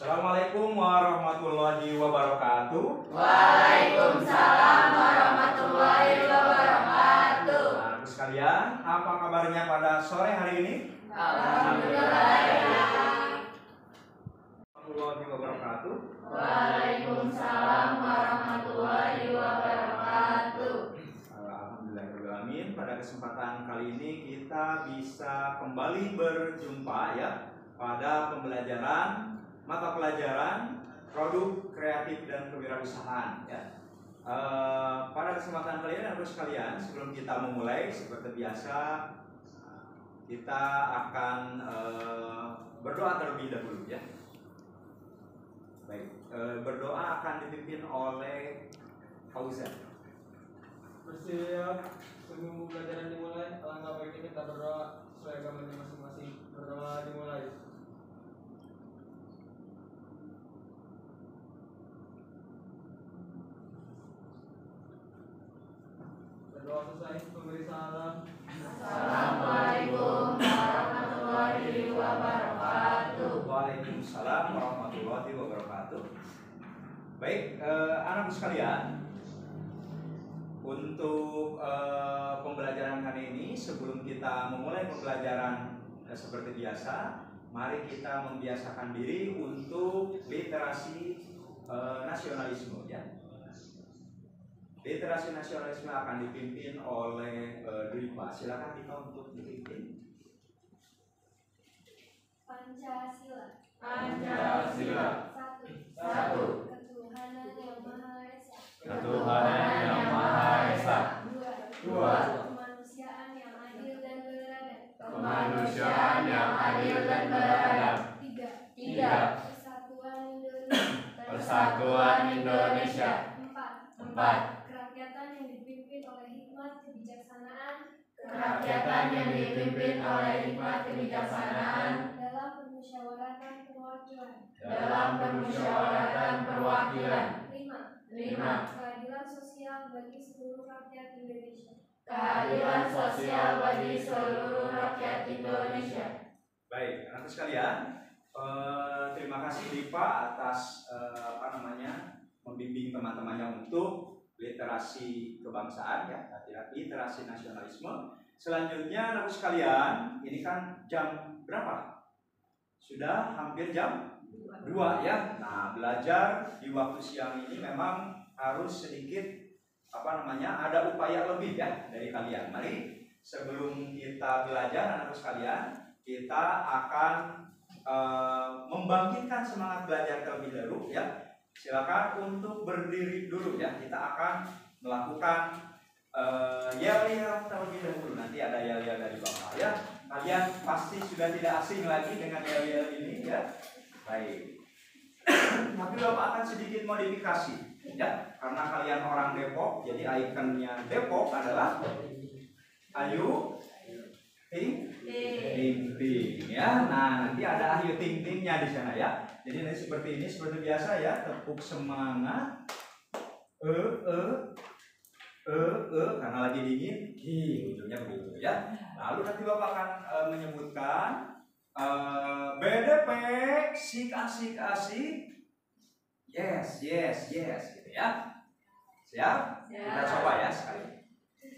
Assalamualaikum warahmatullahi wabarakatuh. Waalaikumsalam warahmatullahi wabarakatuh. Anak sekalian, apa kabarnya pada sore hari ini? Alhamdulillah. Warahmatullahi wabarakatuh. Waalaikumsalam warahmatullahi wabarakatuh. Alhamdulillahirrahmanirrahim. Pada kesempatan kali ini kita bisa kembali berjumpa ya pada pembelajaran mata pelajaran produk kreatif dan kewirausahaan ya. Pada kesempatan kali ini anak sekalian, sebelum kita memulai seperti biasa kita akan berdoa terlebih dahulu ya. Baik, berdoa akan dipimpin oleh Fauzan. Bersiap sebelum pembelajaran dimulai, alangkah baiknya kita berdoa sesuai agamanya masing-masing. Berdoa dimulai. Berdoa selesai, memberi salam. Assalamualaikum warahmatullahi wabarakatuh. Waalaikumsalam warahmatullahi wabarakatuh. Baik, anak sekalian, untuk pembelajaran kali ini, sebelum kita memulai pembelajaran seperti biasa, mari kita membiasakan diri untuk literasi nasionalisme ya. Literasi nasionalisme akan dipimpin oleh Dwipa. Silakan Dwipa untuk dipimpin. Pancasila. Pancasila. Satu. Ketuhanan yang Maha Esa. Ketuhanan yang Maha Esa. Dua. Kemanusiaan yang adil dan beradab. Kemanusiaan yang adil dan beradab. Tiga. Persatuan Indonesia. Persatuan Indonesia. Empat. Kerakyatan yang dipimpin oleh hikmat kebijaksanaan. Kerakyatan yang dipimpin oleh hikmat kebijaksanaan. Dalam permusyawaratan perwakilan. Dalam permusyawaratan perwakilan. Lima. Keadilan sosial bagi seluruh rakyat Indonesia. Keadilan sosial bagi seluruh rakyat Indonesia. Baik, anak sekalian, terima kasih Dipa atas membimbing teman-temannya untuk literasi kebangsaan ya, literasi nasionalisme. Selanjutnya anak sekalian, ini kan jam berapa? Sudah hampir jam 2 ya. Nah, belajar di waktu siang ini memang harus sedikit ada upaya lebih ya dari kalian. Mari sebelum kita belajar anak sekalian, kita akan membangkitkan semangat belajar terlebih dahulu ya. Silakan untuk berdiri dulu ya. Kita akan melakukan yel-yel terlebih dahulu. Nanti ada yel-yel dari Bapak ya. Kalian pasti sudah tidak asing lagi dengan yel-yel ini ya. Baik. Tapi Bapak akan sedikit modifikasi ya. Karena kalian orang Depok, jadi ikonnya Depok adalah Ayu Ting Ting ya. Nah, nanti ada Ayu Ting Tingnya di sana ya. Jadi nanti seperti ini, seperti biasa ya, tepuk semangat, karena lagi dingin, hidungnya begitu ya. Lalu nanti Bapak akan menyebutkan BDP, asik, yes, gitu ya. Siap? Kita coba ya sekali.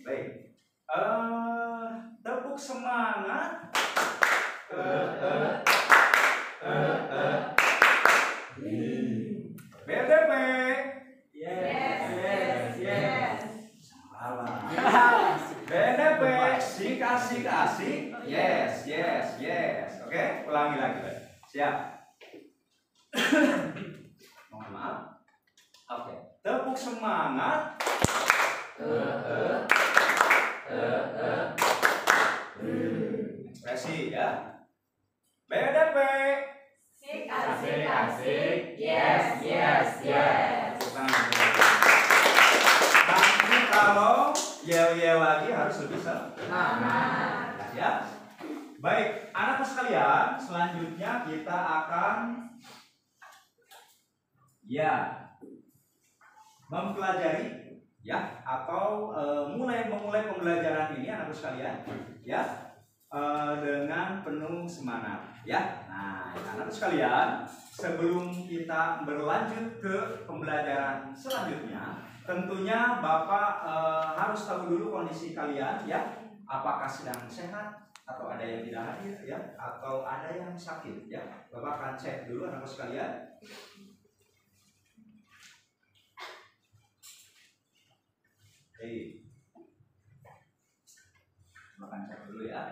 Baik. Tepuk semangat. BDP. Yes. Salah. BDP, asik, yes. Oke, ulangi lagi. Siap. Mohon maaf. Oke. Tepuk semangat. Ekspresi ya. BDP. Asik. Yes. Nanti kalau yel-yel lagi harus lebih semangat ya. Baik, anak sekalian, selanjutnya kita akan mempelajari ya atau memulai pembelajaran ini anak sekalian ya. dengan penuh semangat ya. Nah, anak sekalian, sebelum kita berlanjut ke pembelajaran selanjutnya, tentunya Bapak harus tahu dulu kondisi kalian ya. Apakah sedang sehat atau ada yang tidak hadir ya, atau ada yang sakit ya. Bapak akan cek dulu anak sekalian. Oke. Bapak akan cek dulu ya.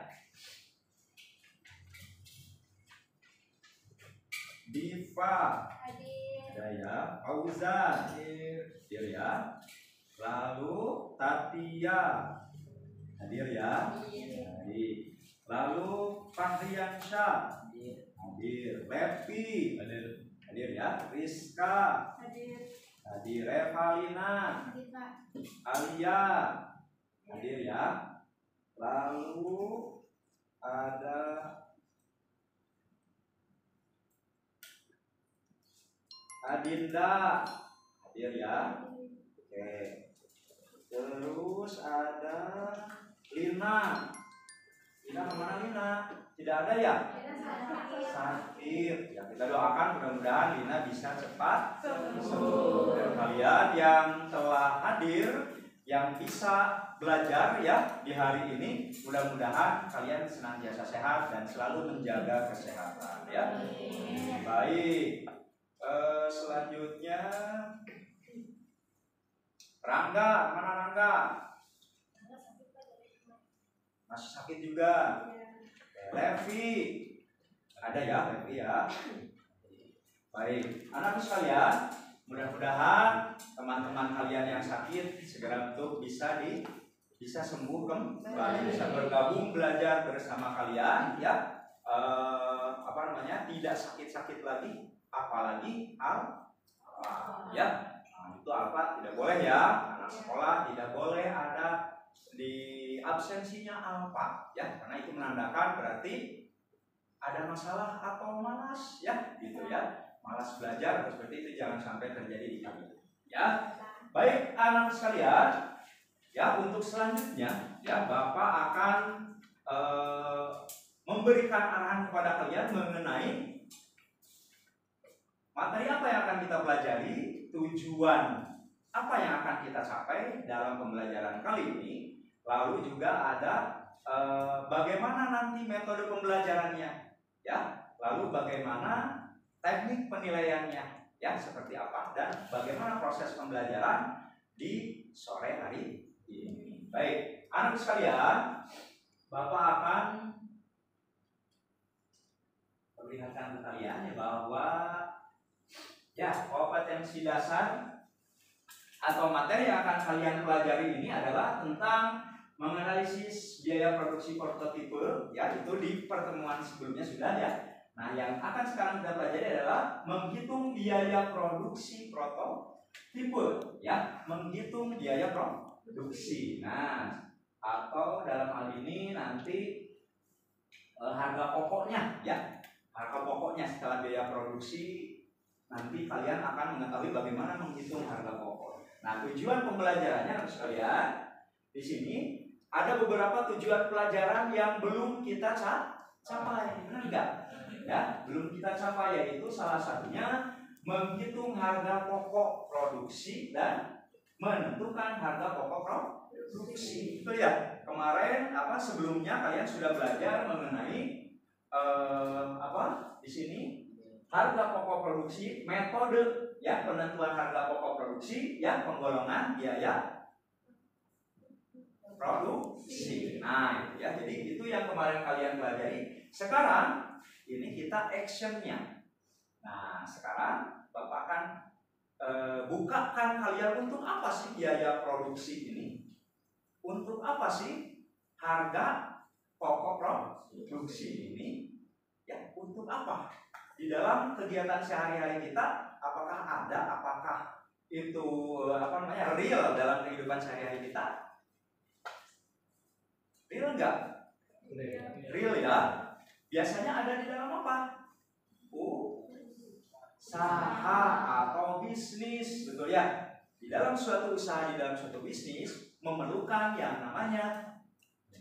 Diva, Hadir. ada ya. Fauzan, hadir ya. Lalu Tatia, hadir ya. Hadir. Lalu Fahriansyah, hadir. Levi, hadir ya. Rizka, Hadir. hadir. Revalina, Hadir, Pak. Alia, hadir ya. Lalu ada Adinda, hadir ya. Oke. Terus ada Lina. Lina kemana Lina? Tidak ada ya? Sakit. Ya, kita doakan mudah-mudahan Lina bisa cepat sembuh. Dan kalian yang telah hadir, yang bisa belajar ya di hari ini, mudah-mudahan kalian senantiasa sehat dan selalu menjaga kesehatan ya. Baik. Selanjutnya Rangga, mana Rangga? Masih sakit juga. Levi, ada ya Levi ya. Baik, anak sekalian, mudah-mudahan teman-teman kalian yang sakit segera untuk bisa sembuh kembali, bisa bergabung belajar bersama kalian ya. Tidak sakit-sakit lagi, apalagi alfa ya. Nah, itu alfa tidak boleh ya. Anak sekolah tidak boleh ada di absensinya alfa ya, karena itu menandakan berarti ada masalah atau malas ya, gitu ya. Malas belajar atau seperti itu jangan sampai terjadi di kalian ya. Baik anak sekalian ya, untuk selanjutnya ya Bapak akan memberikan arahan kepada kalian mengenai materi apa yang akan kita pelajari, tujuan apa yang akan kita capai dalam pembelajaran kali ini, lalu juga ada bagaimana nanti metode pembelajarannya ya, lalu bagaimana teknik penilaiannya ya, seperti apa, dan bagaimana proses pembelajaran di sore hari ini. Baik, anak sekalian, Bapak akan perlihatkan ke kalian ya bahwa ya kompetensi dasar atau materi yang akan kalian pelajari ini adalah tentang menganalisis biaya produksi prototipe ya, itu di pertemuan sebelumnya sudah ya. Nah, yang akan sekarang kita pelajari adalah menghitung biaya produksi prototipe ya, menghitung biaya produksi. Nah, atau dalam hal ini nanti harga pokoknya ya, harga pokoknya setelah biaya produksi. Nanti kalian akan mengetahui bagaimana menghitung harga pokok. Nah, tujuan pembelajarannya anak sekalian, di sini ada beberapa tujuan pelajaran yang belum kita capai, benar enggak? Ya, belum kita capai, yaitu salah satunya menghitung harga pokok produksi dan menentukan harga pokok produksi. Itu ya. Kemarin sebelumnya kalian sudah belajar mengenai di sini harga pokok produksi, metode ya penentuan harga pokok produksi, ya penggolongan biaya produksi. Nah, itu ya. Jadi itu yang kemarin kalian pelajari. Sekarang ini kita actionnya. Nah, sekarang Bapak akan bukakan kalian untuk apa sih biaya produksi ini? Untuk apa sih harga pokok produksi ini? Ya, untuk apa? Di dalam kegiatan sehari-hari kita, apakah itu real dalam kehidupan sehari-hari kita? Real enggak? Real ya. Biasanya ada di dalam apa? Usaha atau bisnis, betul ya? Di dalam suatu usaha, di dalam suatu bisnis memerlukan yang namanya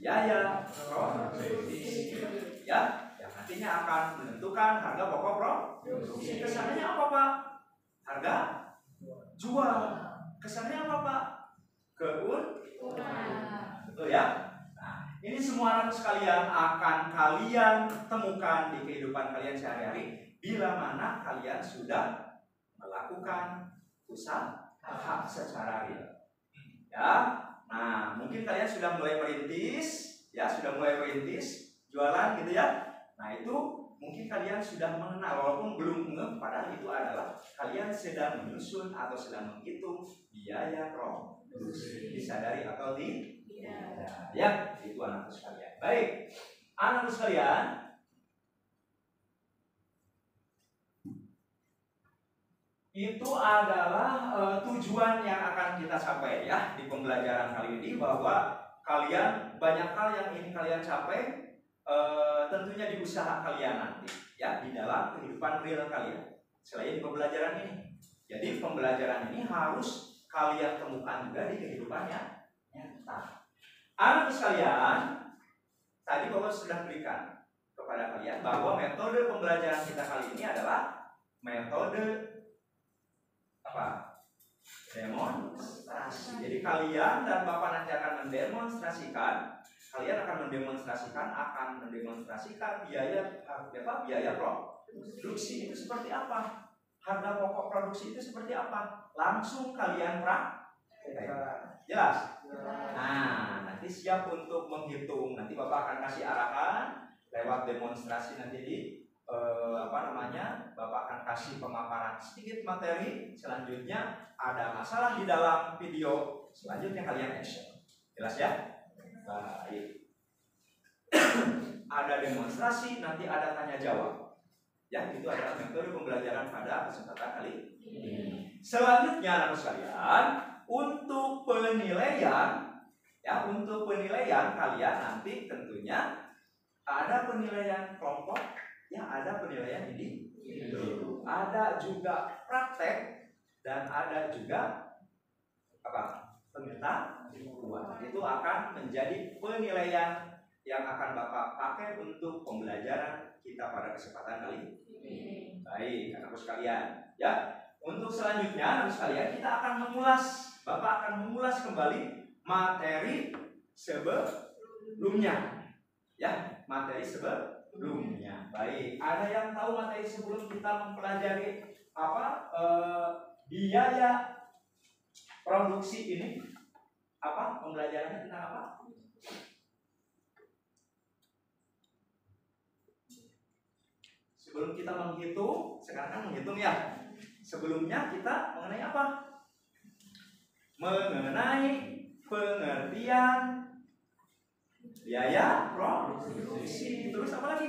biaya produksi. Ya, yang nantinya akan menentukan harga pokok produksi. Kesannya apa Pak? Harga jual. Kesannya apa Pak? Keuntungan. Betul ya? Nah, ini semua anak sekalian akan kalian temukan di kehidupan kalian sehari-hari bila mana kalian sudah melakukan usaha secara real. Ya. Nah, mungkin kalian sudah mulai merintis, ya, jualan gitu ya. Nah, itu mungkin kalian sudah mengenal walaupun belum ngeh, padahal itu adalah kalian sedang menyusun atau sedang menghitung biaya produksi. Disadari atau tidak? Ya, itu anak sekalian. Baik, anak sekalian, itu adalah tujuan yang akan kita capai ya di pembelajaran kali ini, bahwa kalian banyak hal yang ingin kalian capai tentunya di usaha kalian nanti ya, di dalam kehidupan real kalian selain pembelajaran ini. Jadi pembelajaran ini harus kalian temukan juga di kehidupannya nyata. Anak sekalian, tadi Bapak sudah berikan kepada kalian bahwa metode pembelajaran kita kali ini adalah metode apa? Demonstrasi. Jadi kalian dan Bapak nanti akan mendemonstrasikan, biaya produksi itu seperti apa, harga pokok produksi itu seperti apa. Langsung kalian praktek. Jelas? Nah, nanti siap untuk menghitung. Nanti Bapak akan kasih arahan lewat demonstrasi nanti di Bapak akan kasih pemaparan sedikit materi. Selanjutnya ada masalah di dalam video, selanjutnya kalian action. Jelas ya? Baik. Ada demonstrasi, nanti ada tanya jawab. Ya, itu adalah metode pembelajaran pada kesempatan kali ini. Selanjutnya anak sekalian, untuk penilaian kalian nanti tentunya ada penilaian kelompok, ya, ada penilaian individu, ada juga praktek, dan ada juga pengetahuan. Itu akan menjadi penilaian yang akan Bapak pakai untuk pembelajaran kita pada kesempatan kali ini. Baik, anak sekalian, ya. Untuk selanjutnya, anak sekalian, kita akan mengulas, Bapak akan mengulas kembali materi sebelumnya. Ya, materi sebelumnya. Baik, ada yang tahu materi sebelum kita mempelajari biaya produksi ini? Pembelajarannya tentang apa? Sebelum kita menghitung, sekarang kan menghitung ya. Sebelumnya kita mengenai apa? Mengenai pengertian biaya produksi. Terus apa lagi?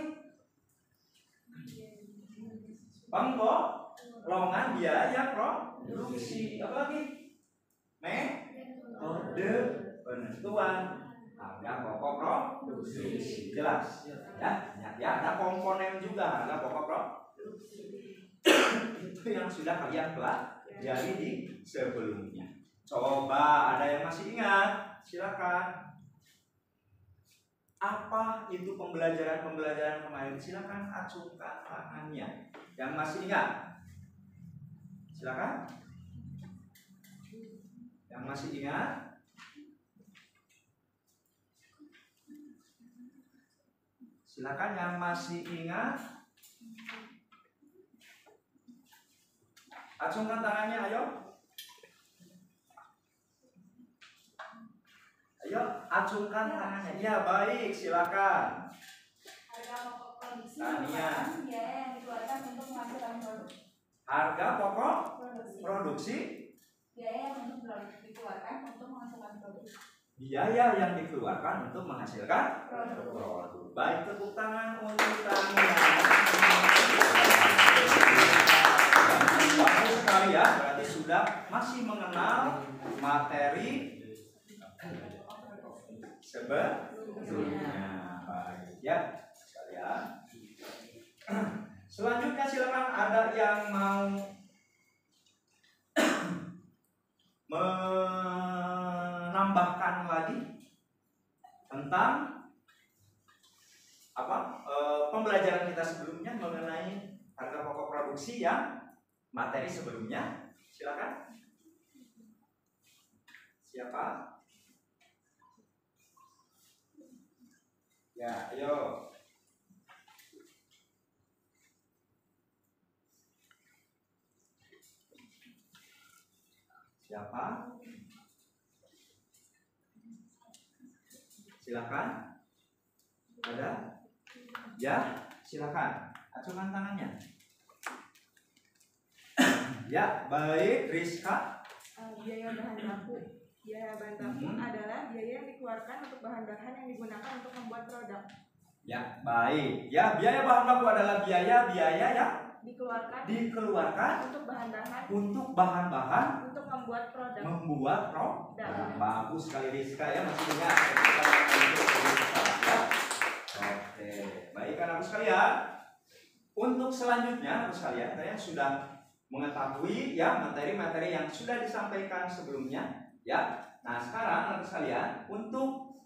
Penggolongan biaya produksi. Apa lagi? Metode penentuan harga pokok produksi. Jelas ya? Ya, ada komponen juga harga pokok produksi. Itu yang sudah kalian pelajari di sebelumnya. Coba ada yang masih ingat? Silakan. Apa itu pembelajaran kemarin? Silakan acungkan tangannya. Yang masih ingat? Silakan. Yang masih ingat? Silakan yang masih ingat. Acungkan tangannya, ayo. Ayo, acungkan tangannya. Ya, baik, silakan. Harga pokok produksi Tania. Biaya yang dikeluarkan untuk menghasilkan produk. Harga pokok produksi. Biaya yang dikeluarkan untuk menghasilkan produk. Biaya yang dikeluarkan untuk menghasilkan produk. Baik, tepuk tangan untuk Tania. Bagus sekali ya, berarti sudah masih mengenal materi sebelumnya. Baik ya, sekalian. Selanjutnya silakan ada yang mau menambahkan lagi tentang pembelajaran kita sebelumnya mengenai harga pokok produksi yang materi sebelumnya. Silakan. Siapa? Ya, ayo. Siapa? Silakan. Ada? Ya, silakan. Acungkan tangannya. Ya, baik, Rizka. Biaya bahan baku. Biaya bahan baku adalah biaya yang dikeluarkan untuk bahan-bahan yang digunakan untuk membuat produk. Ya, baik. Ya, biaya bahan baku adalah biaya yang dikeluarkan untuk bahan-bahan untuk membuat produk. Nah, bagus sekali Rizka ya, masih ingat. Ya. Oke, baik anak-anak sekalian. Untuk selanjutnya anak sekalian, kalian sudah mengetahui ya materi-materi yang sudah disampaikan sebelumnya ya. Nah, sekarang anak sekalian, untuk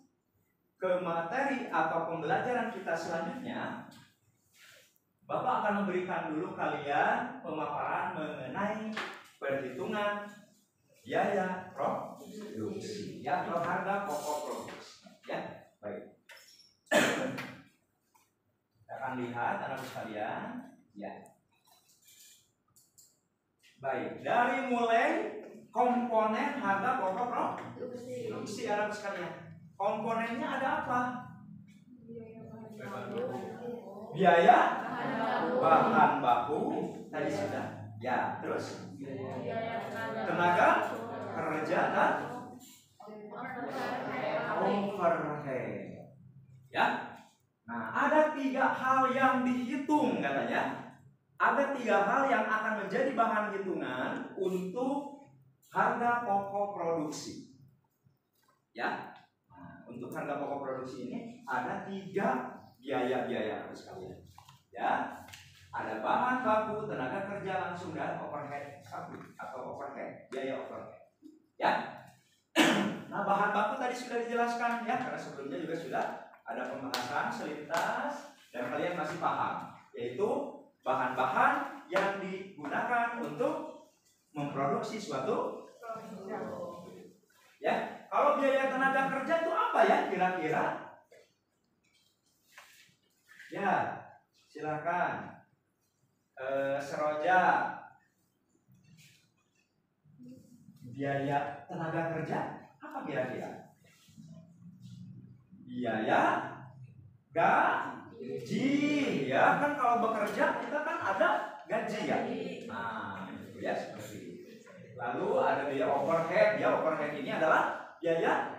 ke materi atau pembelajaran kita selanjutnya, Bapak akan memberikan dulu kalian pemaparan mengenai perhitungan biaya produksi ya, atau harga pokok produksi ya. Baik. Kita akan lihat anak sekalian ya. Baik, dari mulai komponen harga pokok produksi anak sekalian. Komponennya ada apa? Biaya bahan baku tadi sudah. Ya, terus tenaga kerja dan overhead. Ya. Nah, ada 3 hal yang dihitung katanya. Ada 3 hal yang akan menjadi bahan hitungan untuk harga pokok produksi. Ya. Nah, untuk harga pokok produksi ini ada 3 biaya-biaya sekalian. Ya. Ada bahan baku, tenaga kerja langsung dan overhead atau overhead, biaya overhead. Ya. Nah, bahan baku tadi sudah dijelaskan ya, karena sebelumnya juga sudah ada pembahasan selintas dan kalian masih paham, yaitu bahan-bahan yang digunakan untuk memproduksi suatu produk. Ya, kalau biaya tenaga kerja itu apa ya kira-kira? Ya, silakan. Seroja, biaya tenaga kerja apa kira-kira? Biaya gaji ya, kan kalau bekerja kita kan ada gaji ya. Nah, itu ya seperti itu. Lalu ada biaya overhead ya, overhead ini adalah biaya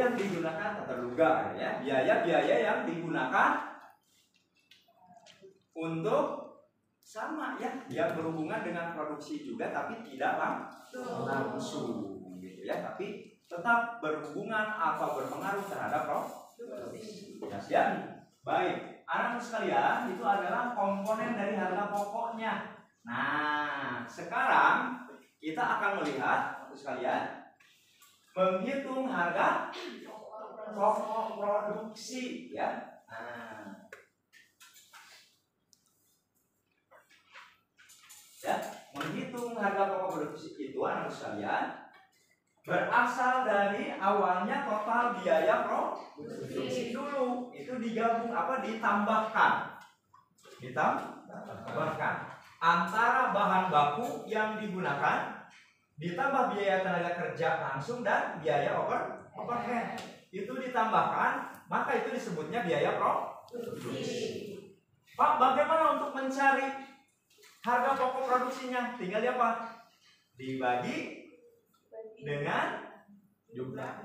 yang digunakan tata luga ya, biaya yang digunakan untuk sama ya, yang berhubungan dengan produksi juga tapi tidak langsung gitu ya, tapi tetap berhubungan atau berpengaruh terhadap produksi. Ya, baik, anak sekalian, itu adalah komponen dari harga pokoknya. Nah, sekarang kita akan melihat sekalian menghitung harga pokok produksi ya. Nah, ya, menghitung harga pokok produksi itu anak sekalian berasal dari awalnya total biaya produksi dulu, itu digabung ditambahkan antara bahan baku yang digunakan ditambah biaya tenaga kerja langsung dan biaya overhead, itu ditambahkan, maka itu disebutnya biaya produksi. Pak, bagaimana untuk mencari harga pokok produksinya? Tinggal apa? Dibagi dengan jumlah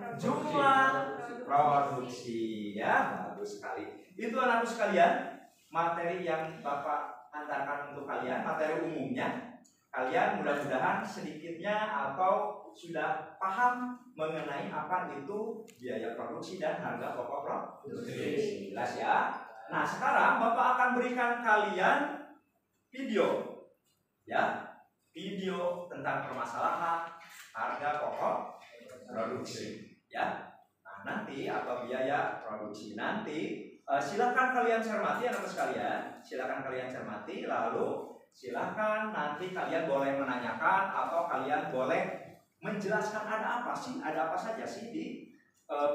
produksi ya. Bagus sekali. Itu anak sekalian, materi yang Bapak antarkan untuk kalian, materi umumnya. Kalian mudah-mudahan sedikitnya atau sudah paham mengenai apa itu biaya produksi dan harga pokok produksi. Jelas ya? Nah, sekarang Bapak akan berikan kalian video ya, video tentang permasalahan harga pokok produksi ya. Nah, nanti nanti atau biaya produksi nanti, silakan kalian cermati anak sekalian, silakan kalian cermati, lalu silakan nanti kalian boleh menanyakan atau kalian boleh menjelaskan ada apa saja sih di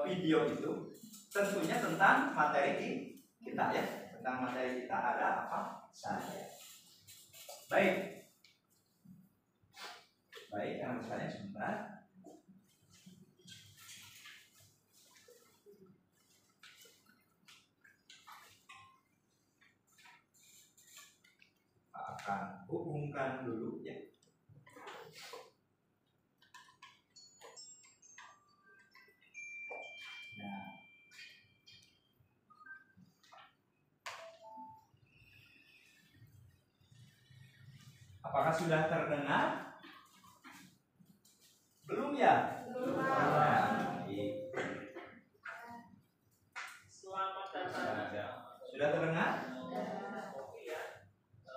video itu. Tentunya tentang materi kita ya, tentang materi kita ada apa saja. Baik, anak sekalian sebentar. Akan hubungkan dulu ya. Nah, apakah sudah terdengar? Belum ya? Belum. Nah, baik. Selamat datang. Sudah terdengar? Kopi ya.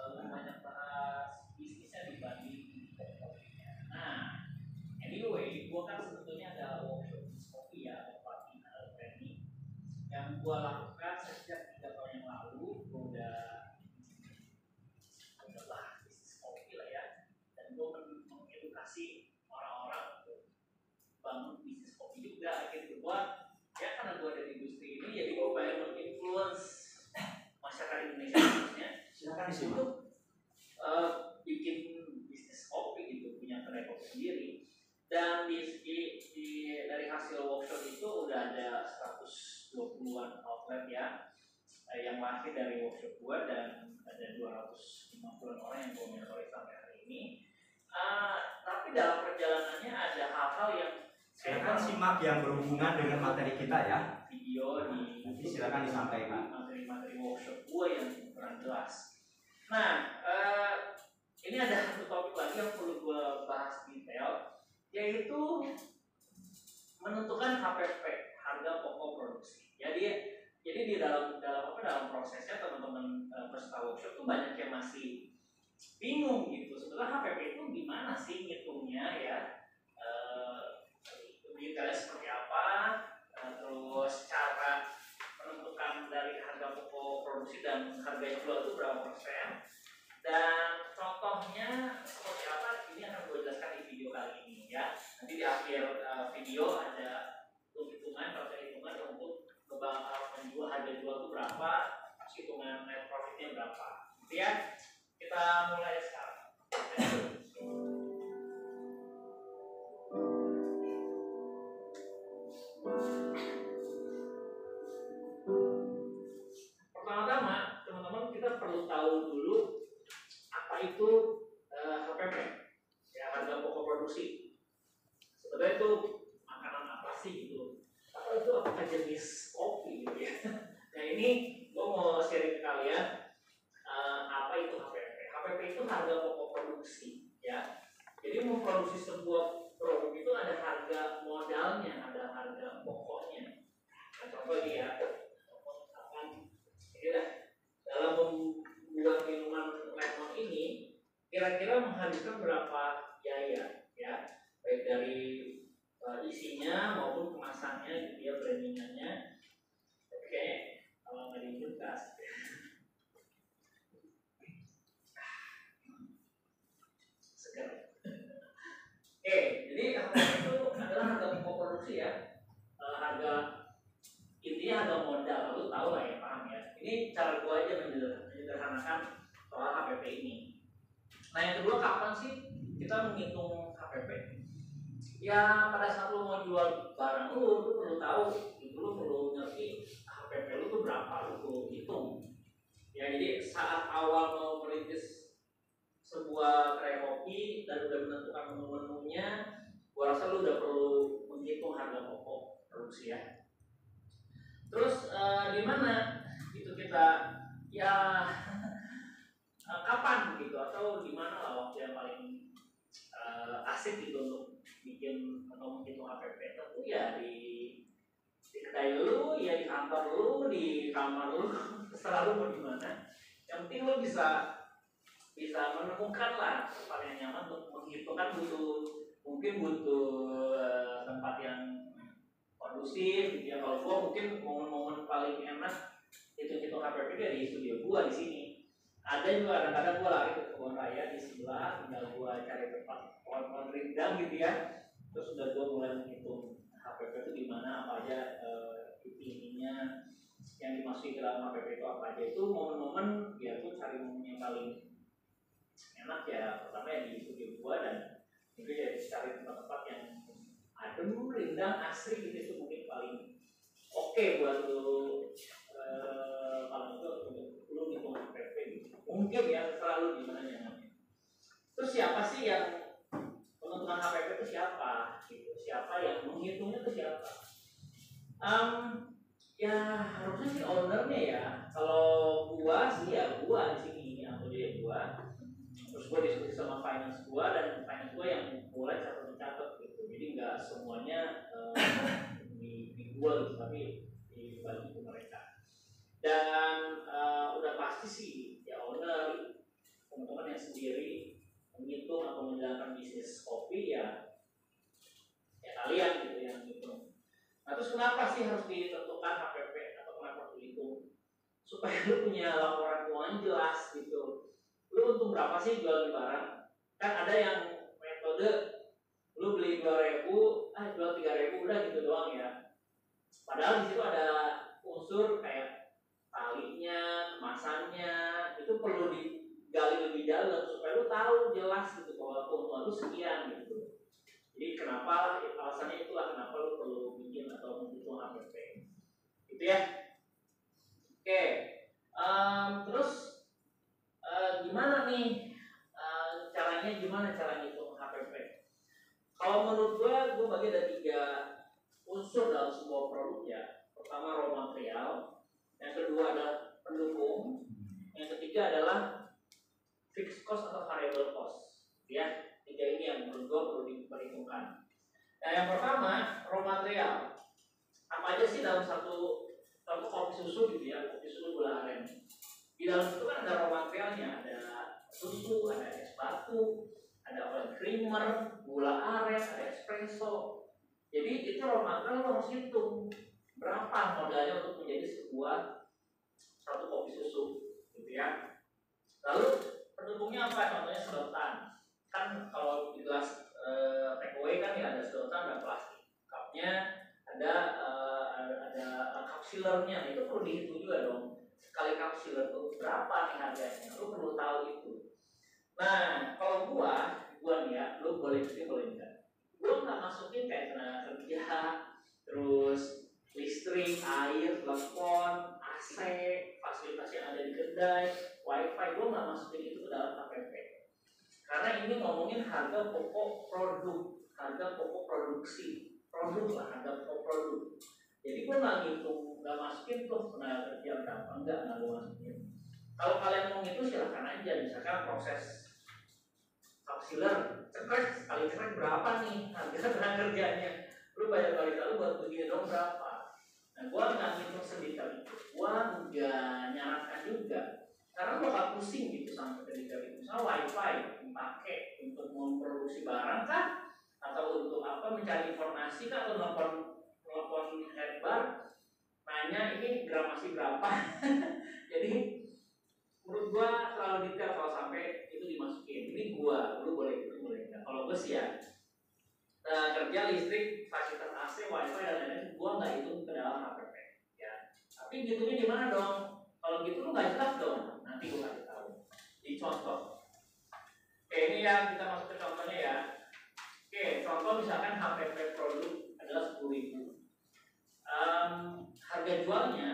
Banyak bahas bisnisnya dibanding kopinya. Nah, anyway, gua kan sebetulnya ada workshop bisnis kopi ya, pelatihan training yang gua lakukan sejak 3 tahun yang lalu. Gua udah bahas bisnis kopi lah ya, dan gua mengedukasi orang-orang untuk bangun bisnis kopi juga gitu. Gua ya karena gua ada di industri ini, jadi gua pengen menginfluence masyarakat Indonesia khususnya Silakan disimak. untuk bikin bisnis kopi gitu, punya kedai kopi sendiri. Dan dari hasil workshop itu udah ada 120-an outlet ya, yang lahir dari workshop gua, dan ada 250-an orang yang gua mentoring sampai hari ini. Tapi dalam perjalanannya ada hal-hal yang Silakan simak yang berhubungan dengan materi kita ya. video di Nanti silakan disampaikan. materi-materi workshop gue yang kurang jelas. Nah, ini ada satu topik lagi yang perlu gue bahas detail, yaitu menentukan HPP, harga pokok produksi. Jadi di dalam prosesnya teman-teman peserta workshop tuh banyak yang masih bingung gitu. Sebetulnya HPP itu gimana sih ngitungnya ya? Detailnya seperti apa? Terus cara menentukan dari harga pokok produksi dan harga jual itu berapa persen, dan contohnya seperti apa, ini akan gue jelaskan di video kali ini ya. Nanti di akhir video ada hitungan untuk menjual, harga jual itu berapa, hitungan net profitnya berapa gitu ya. Kita mulai sekarang. Pertama-tama, teman-teman, kita perlu tahu dulu apa itu HPP, ya, harga pokok produksi. Sebenarnya itu makanan apa sih gitu? Apa itu apakah jenis kopi gitu ya? Nah ini gue mau sharing ke kalian apa itu HPP. HPP itu harga pokok produksi, ya. Jadi memproduksi sebuah produk itu ada harga modalnya, ada harga pokoknya. Nah, contoh ini ya. Dalam membuat minuman lemon ini kira-kira menghabiskan berapa biaya ya, baik dari isinya maupun kemasannya gitu ya, brandingannya. Tapi kayak kalau nggak diinjilkas segar. Oke, jadi itu adalah harga pokok produksi ya, harga intinya harga modal. Lalu tahu lah ya, paham ya. Ini cara gua aja menyederhanakan soal HPP ini. Nah yang kedua, kapan sih kita menghitung HPP? Ya pada saat lu mau jual barang lu perlu tahu, lu perlu ngerti HPP lu tuh berapa, lu perlu hitung. Ya jadi saat awal mau merintis sebuah kedai kopi dan udah menentukan menu-menunya, gua rasa lu udah perlu menghitung harga pokok produksi ya. Terus di mana itu kita ya kapan gitu, atau di mana lah waktu yang paling asik gitu untuk bikin atau menghitung HPP? Tentu ya di kedai lu, ya di kantor lu, di kamar lu, terserah lu mau di mana. Yang penting lu bisa menemukan lah tempat yang nyaman untuk menghitung. Kan mungkin butuh tempat yang kondusif gitu ya. Kalau gua mungkin momen-momen paling enak hitung-hitung HPP dari studio gua di sini. Ada juga kadang-kadang gua lari ke kebun raya di sebelah, tinggal gua cari tempat pohon-pohon rindang gitu ya. Terus udah gua mulai menghitung HPP itu di mana, apa aja ininya yang dimasuki ke dalam HPP itu apa aja. Itu momen-momen ya tuh cari momen yang paling enak ya, pertama ya di studio gua, dan itu ya cari tempat-tempat yang adem, rindang, asri gitu. Itu mungkin paling oke buat lu kalau itu lu ngitung HPP gitu. Mungkin ya selalu gimana nyamannya. Terus siapa sih yang menentukan HPP itu siapa? Gitu. Siapa yang menghitungnya itu siapa? Ya harusnya sih ownernya ya. Kalau gua sih ya gua di sini, aku aja ya gua. Terus gua diskusi sama finance gua, dan finance gua yang mulai catat gitu. Jadi nggak semuanya di gua gitu, tapi dibagi ke mereka. Dan udah pasti sih ya owner, teman-teman yang sendiri menghitung atau menjalankan bisnis kopi ya kalian gitu yang hitung. Nah terus kenapa sih harus ditentukan HPP atau kenapa harus dihitung? Supaya lu punya laporan keuangan jelas gitu. Lu untung berapa sih jual di barang? Kan ada yang metode lu beli 2.000, jual 3.000 udah gitu doang ya. Padahal di situ ada unsur kayak talinya, kemasannya, itu perlu digali lebih dalam supaya lu tahu jelas gitu bahwa keuntungan lu sekian gitu. Jadi kenapa alasannya itulah kenapa lu perlu bikin atau menghitung HPP. Gitu ya. Oke. Terus gimana nih caranya hitung HPP? Kalau menurut gue bagi ada 3 unsur dalam sebuah produk ya. Pertama raw material, yang kedua adalah pendukung, yang ketiga adalah fixed cost atau variable cost. Ya, 3 ini yang menurut gue perlu diperhitungkan. Nah, yang pertama raw material. Apa aja sih dalam satu kopi susu gitu ya, kopi susu gula aren. Di dalam itu kan ada raw materialnya, ada susu, ada es batu, ada oil creamer, gula aren, ada espresso. Jadi itu raw material lo harus hitung berapa modalnya untuk menjadi satu kopi susu, gitu ya. Lalu pendukungnya apa? Contohnya sedotan. Kan kalau di gelas take away kan ya ada sedotan, ada plastik cupnya, ada cup sealernya. Itu perlu dihitung juga dong. Sekali cup sealer itu berapa nih harganya? Lu perlu tahu itu. Nah, kalau gua nih ya, lu boleh enggak? Gua nggak masukin kayak tenaga kerja, terus listrik, air, telepon, AC, fasilitas yang ada di kedai, wifi, gua nggak masukin itu ke dalam HPP. Karena ini ngomongin harga pokok produk, harga pokok produksi, produk lah, harga pokok produk. Jadi gua nggak masukin tuh tenaga kerja berapa, nggak gua masukin. Kalau kalian mau ngitung silahkan aja, misalkan proses sealer, sekali cekrek berapa nih harga tenaga kerjanya? Lu bayar kali lalu buat begini dong berapa? Nah, gua nggak ngitung sedetail itu, gua nggak nyarankan juga, karena gua nggak pusing gitu sampai sedetail itu. Misalnya wifi dipakai untuk memproduksi barang kah, atau untuk apa mencari informasi kah, atau nelfon headbar nanya ini gramasi berapa? Jadi menurut gua terlalu detail kalau sampai itu dimasukin. Ini gua, lu boleh itu boleh enggak. Kalau gua sih ya kerja listrik, fasilitas AC, wifi dan lain-lain, gua nggak hitung ke dalam HPP. Ya, tapi ngitungnya gimana dong? Kalau gitu lu nggak jelas dong. Nanti gua kasih tahu. Di contoh. Oke, ini ya kita masuk ke contohnya ya. Oke, contoh misalkan HPP produk adalah 10.000. Harga jualnya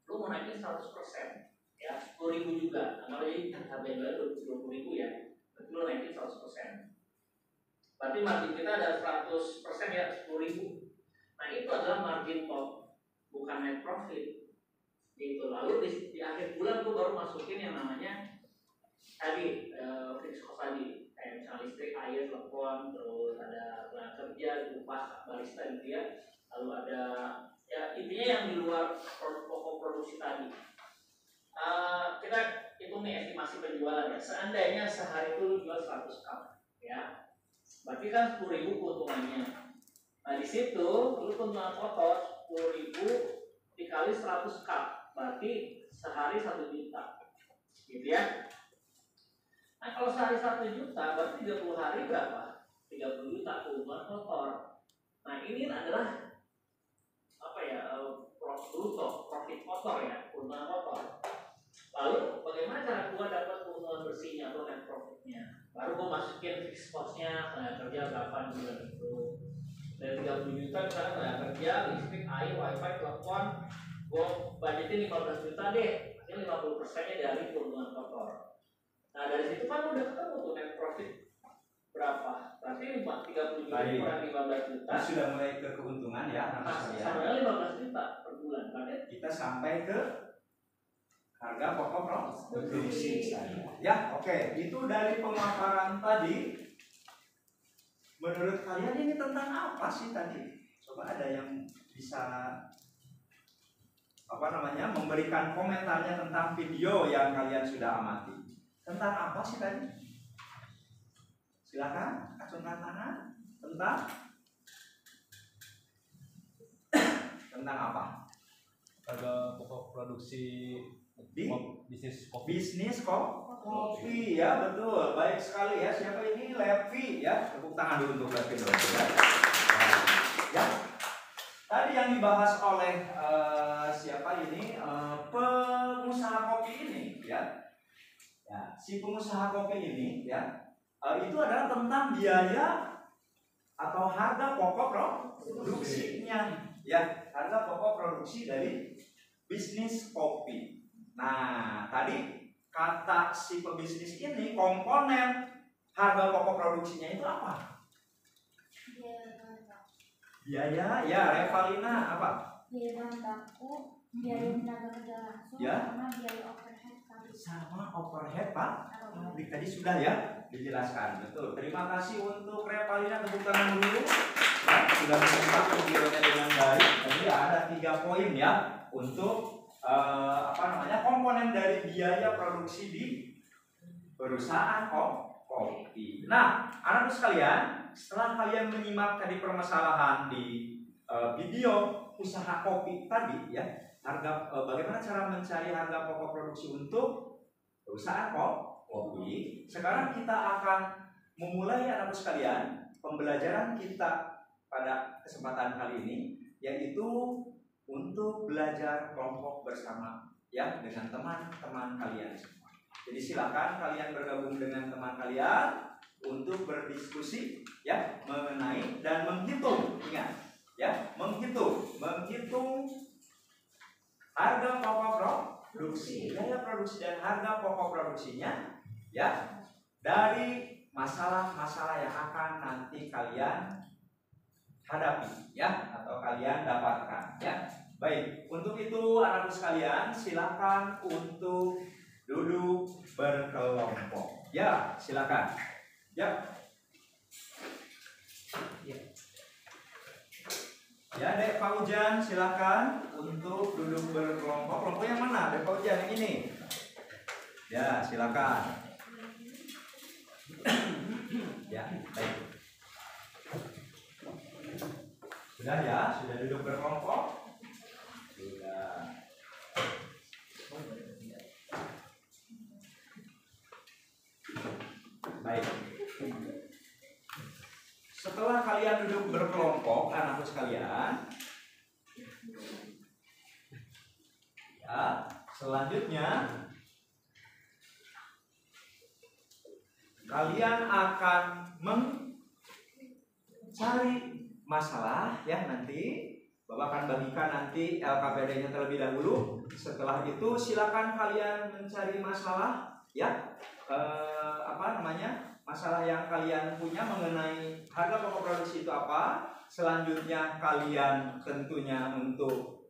lu mau naikin 100%. Ya, 10.000 juga. Kalau jadi harga jualnya 20.000 ya, berarti lo naikin 100%. Berarti margin kita ada 100% ya, 10.000. Nah itu adalah margin top, bukan net profit. Gitu. Lalu di akhir bulan gue baru masukin yang namanya tadi fixed cost tadi, kayak misalnya listrik, air, telepon, terus ada tenaga kerja, upah barista gitu ya. Lalu ada ya intinya yang di luar pokok produksi tadi. Kita hitung nih estimasi penjualan ya. Seandainya sehari itu jual 100 cup ya, berarti kan 10.000 keuntungannya. Nah di situ lu keuntungan kotor 10.000 dikali 100 cup, berarti sehari 1 juta, gitu ya. Nah kalau sehari 1 juta, berarti 30 hari berapa? 30 juta keuntungan kotor. Nah ini adalah apa ya? Bruto, profit kotor ya, keuntungan kotor. Lalu bagaimana cara gua dapat keuntungan bersihnya atau net profitnya? Baru gua masukin fixed costnya, tenaga kerja 8 bulan itu. Dari 30 juta misalnya tenaga kerja, listrik, air, wifi, telepon, gua budgetin 15 juta deh, artinya 50%-nya dari keuntungan kotor. Nah dari situ kan udah ketemu tuh net profit berapa? Berarti 30 juta kurang 15 juta. Nah, sudah mulai ke keuntungan ya, Sama 15 juta per bulan. Berarti kita sampai ke harga pokok produksi saya. Ya, oke. Itu dari pemaparan tadi. Menurut kalian ini tentang apa sih tadi? Coba ada yang bisa memberikan komentarnya tentang video yang kalian sudah amati. Tentang apa sih tadi? Silakan acungkan tangan. Tentang apa? Harga pokok produksi Di bisnis kopi. bisnis kopi ya, betul, baik sekali ya. Siapa ini? Levi ya, tepuk tangan dulu untuk Levi dulu ya. Ya, tadi yang dibahas oleh siapa ini, pengusaha kopi ini ya. Ya, si pengusaha kopi ini ya, itu adalah tentang biaya atau harga pokok produksinya ya, harga pokok produksi dari bisnis kopi. Nah, tadi kata si pebisnis ini, komponen harga pokok produksinya itu apa? Biaya, ya Revalina apa? Biaya bahan baku, biaya tenaga kerja langsung, Ya. sama biaya overhead pabrik. Sama overhead Pak. Tadi sudah ya dijelaskan, betul. Terima kasih untuk Revalina, tepuk tangan dulu. Ya, sudah menyimak videonya dengan baik. Jadi ada 3 poin ya untuk komponen dari biaya produksi di perusahaan kopi. Nah, anak-anak sekalian, setelah kalian menyimak tadi permasalahan di video usaha kopi tadi ya, bagaimana cara mencari harga pokok produksi untuk perusahaan kopi. Sekarang kita akan memulai anak-anak sekalian pembelajaran kita pada kesempatan kali ini, yaitu untuk belajar kelompok bersama ya dengan teman-teman kalian semua. Jadi silakan kalian bergabung dengan teman kalian untuk berdiskusi ya mengenai dan menghitung, ingat ya, menghitung harga pokok produksi, biaya produksi dan harga pokok produksinya ya dari masalah-masalah yang akan nanti kalian hadapi ya atau kalian dapatkan ya. Baik, untuk itu anak-anak sekalian silakan untuk duduk berkelompok. Ya, silakan. Ya. Ya, Dek Paujan silakan untuk duduk berkelompok. Kelompok yang mana? Dek Paujan yang ini. Ya, silakan. Ya, baik. Sudah ya, sudah duduk berkelompok. Sudah. Baik. Setelah kalian duduk berkelompok, anak-anak sekalian, ya, selanjutnya kalian akan mencari masalah ya, nanti Bapak akan bagikan nanti LKPD-nya terlebih dahulu. Setelah itu silakan kalian mencari masalah ya, masalah yang kalian punya mengenai harga pokok produksi itu apa. Selanjutnya kalian tentunya untuk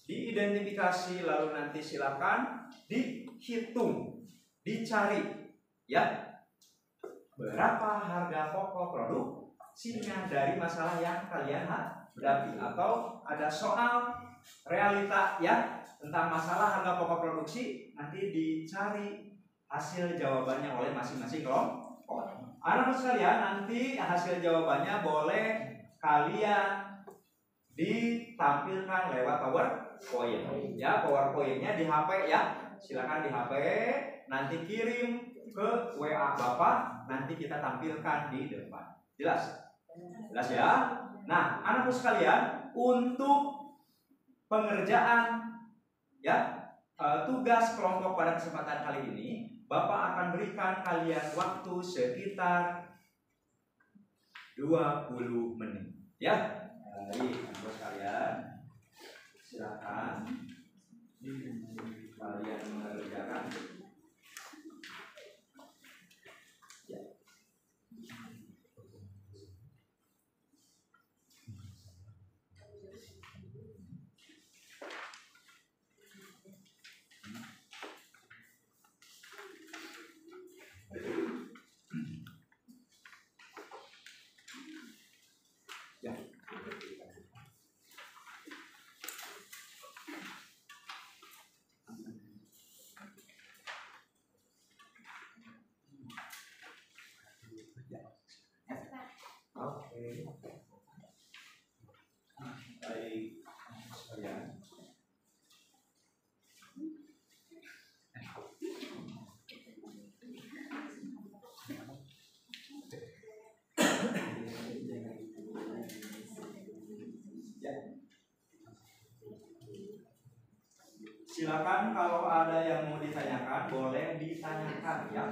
diidentifikasi, lalu nanti silakan dihitung, dicari ya berapa harga pokok produksinya dari masalah yang kalian hadapi, atau ada soal realita ya tentang masalah harga pokok produksi, nanti dicari hasil jawabannya oleh masing-masing kelompok. Anak-anak sekalian, nanti hasil jawabannya boleh kalian ditampilkan lewat PowerPoint. Ya, PowerPoint-nya di HP ya. Silakan di HP, nanti kirim ke WA Bapak, nanti kita tampilkan di depan. Jelas? Jelas ya? Nah, anakku sekalian, untuk pengerjaan ya tugas kelompok pada kesempatan kali ini, Bapak akan berikan kalian waktu sekitar 20 menit. Ya. Baik, anakku sekalian, silakan kalian mengerjakan. Ya. Ya. Oke. Baik, sekalian. Ya. Silakan kalau ada yang mau ditanyakan, boleh ditanyakan ya.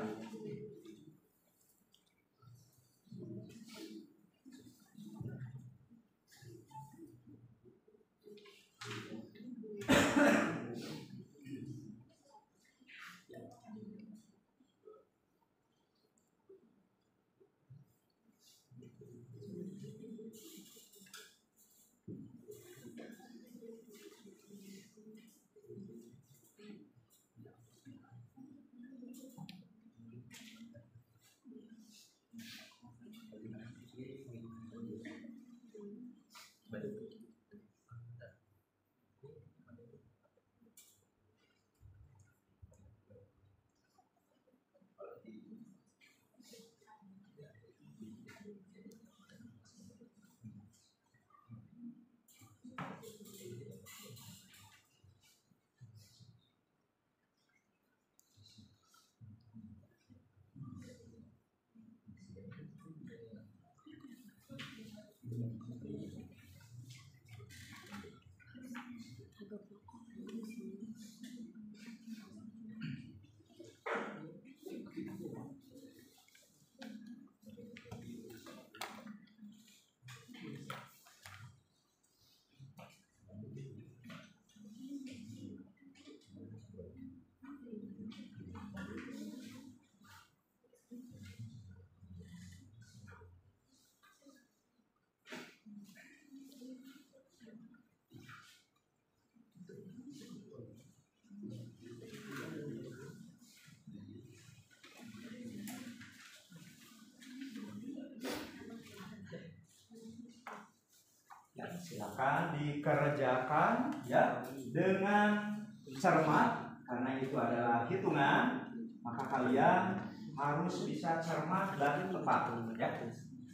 Silakan dikerjakan ya dengan cermat, karena itu adalah hitungan, maka kalian harus bisa cermat dan tepat ya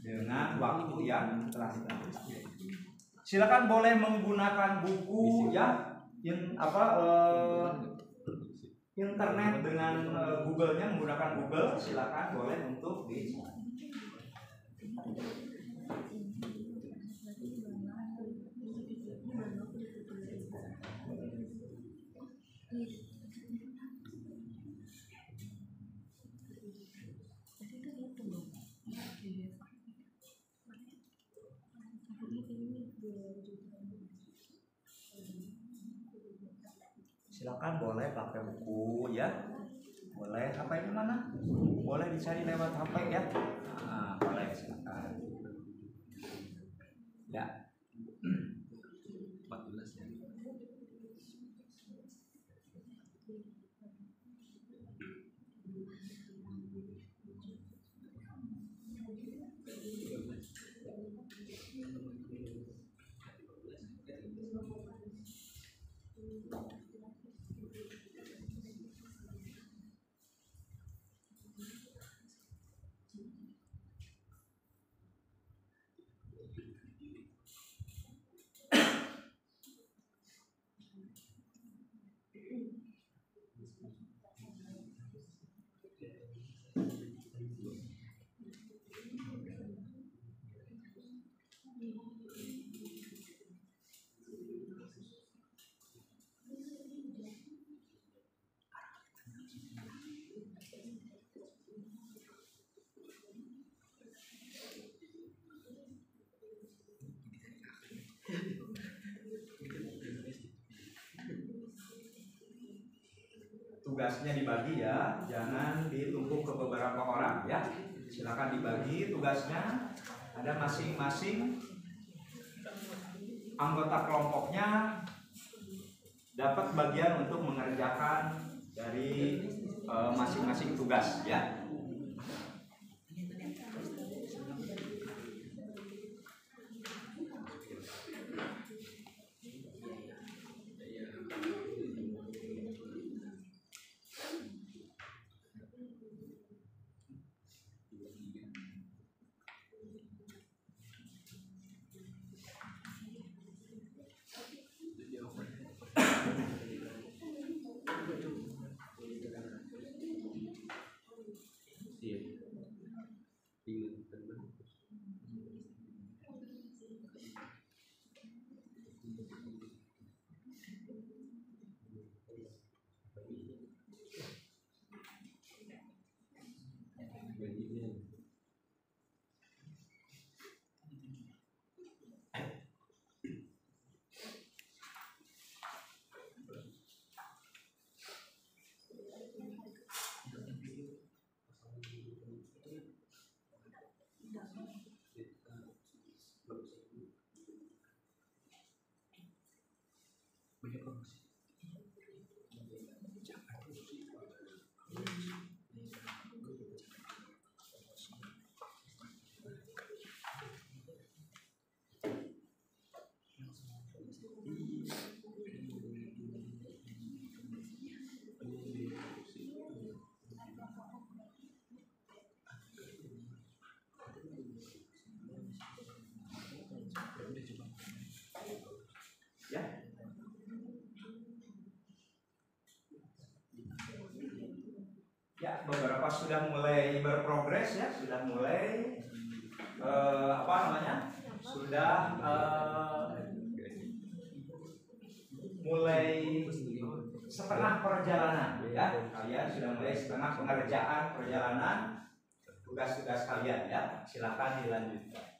dengan waktu yang telah ditentukan. Silakan boleh menggunakan buku ya internet dengan Google-nya, menggunakan Google, silakan boleh untuk dicari. Silakan boleh pakai buku ya, boleh HP di mana, boleh dicari lewat HP ya. Nah, boleh silakan ya. 14 ya. Tugasnya dibagi ya, jangan ditumpuk ke beberapa orang ya. Silakan dibagi tugasnya. Ada masing-masing anggota kelompoknya dapat bagian untuk mengerjakan dari masing-masing tugas ya. Ya, beberapa sudah mulai berprogres ya, sudah mulai sudah mulai setengah perjalanan ya. Kalian sudah mulai setengah pengerjaan perjalanan tugas-tugas kalian ya. Silakan dilanjutkan.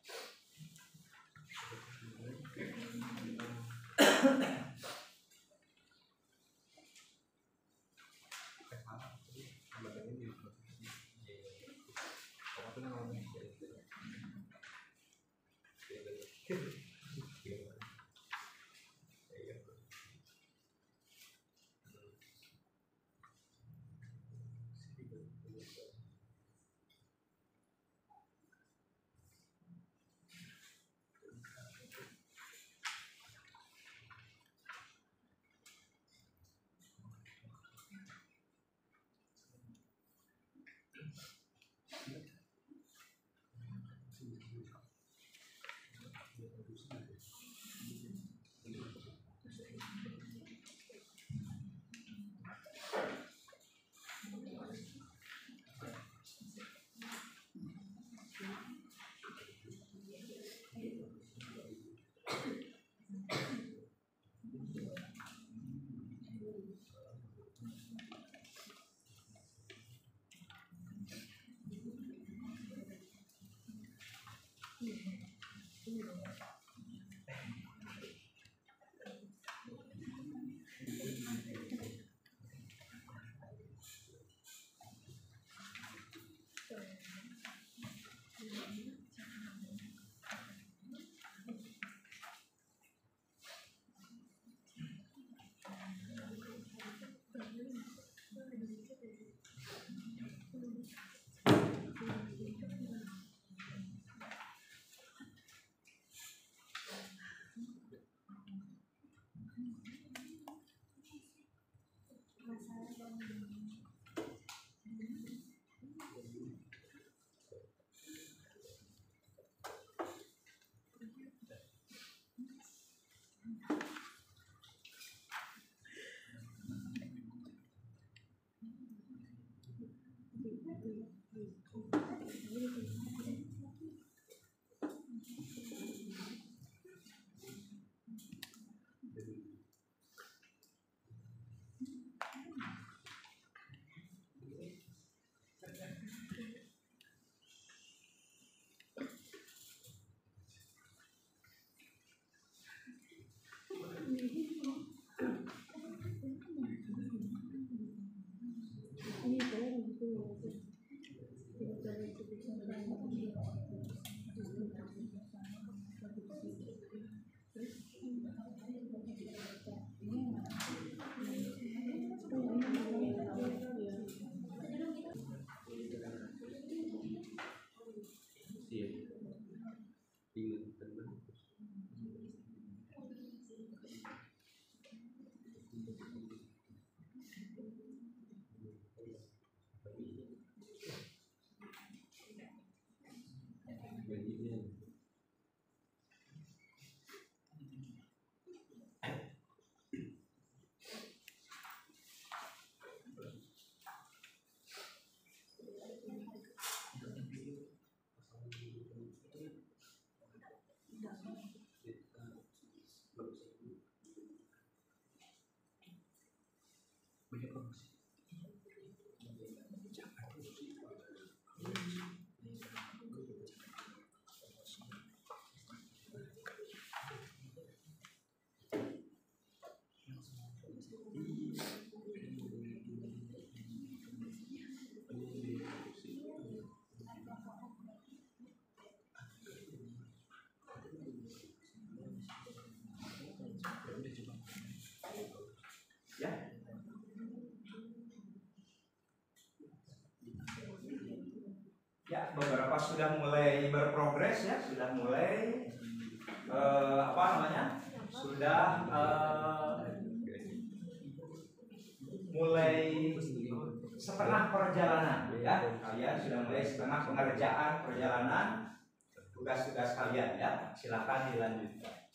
Ya. Ya, beberapa sudah mulai berprogres ya, sudah mulai apa namanya? Sudah mulai setengah perjalanan ya. Kalian sudah mulai setengah pengerjaan perjalanan tugas-tugas kalian ya. Silakan dilanjutkan.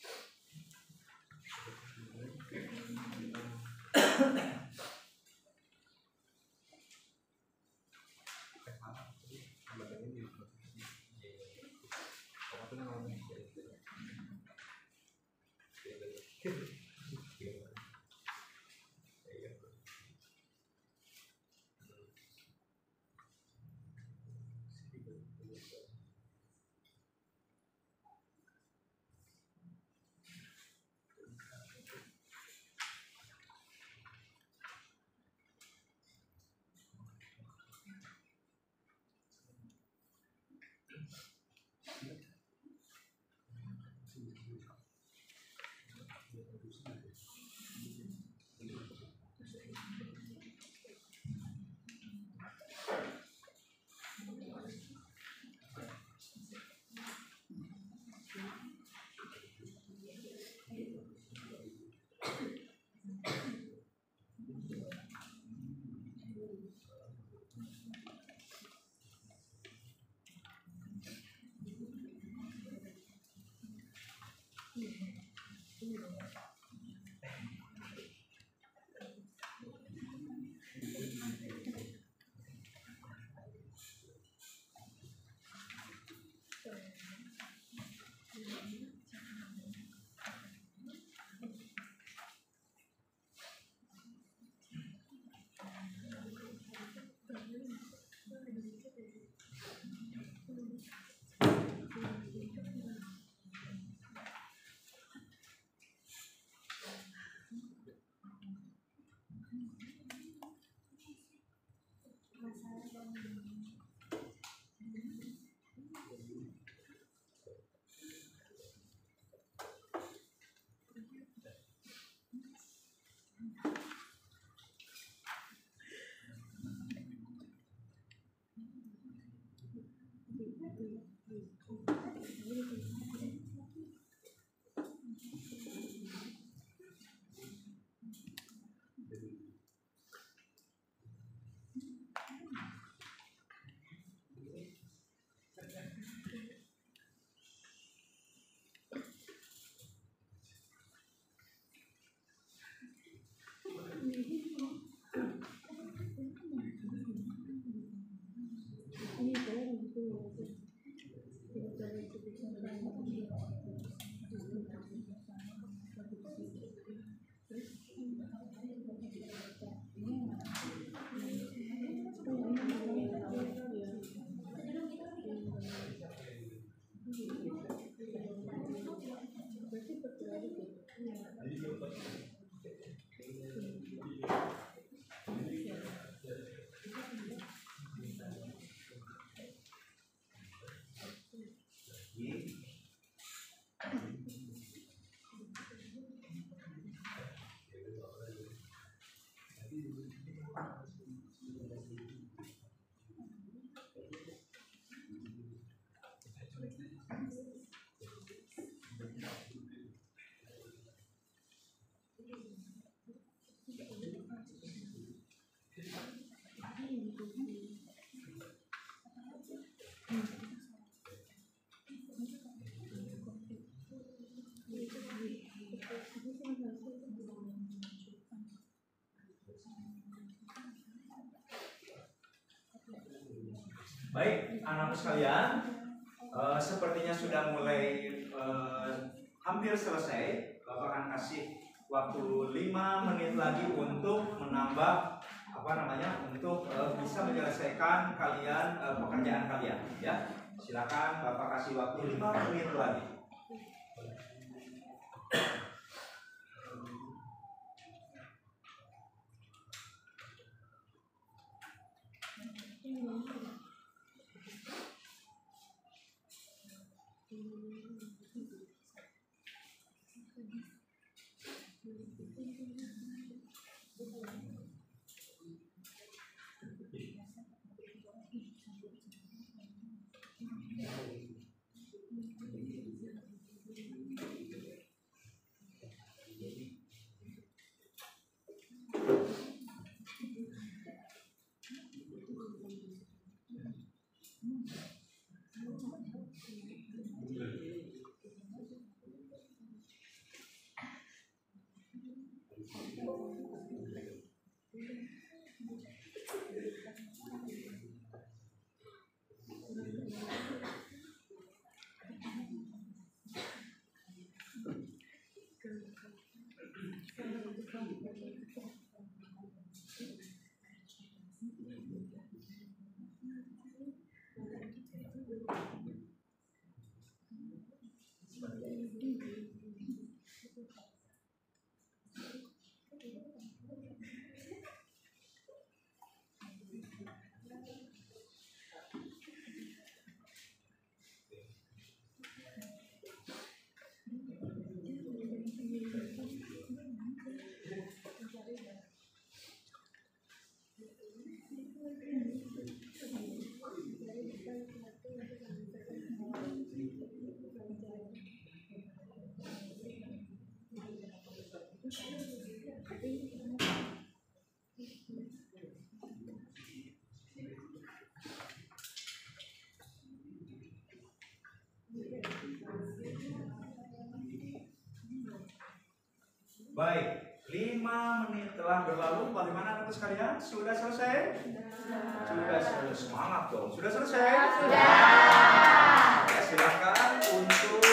Baik, anak-anak sekalian, sepertinya sudah mulai hampir selesai. Bapak akan kasih waktu 5 menit lagi untuk menambah untuk bisa menyelesaikan kalian pekerjaan kalian. Ya, silakan Bapak kasih waktu 5 menit lagi. Baik, 5 menit telah berlalu. Bagaimana anak sekalian? Sudah selesai? Sudah selesai. Semangat dong. Sudah selesai? Ya, silakan untuk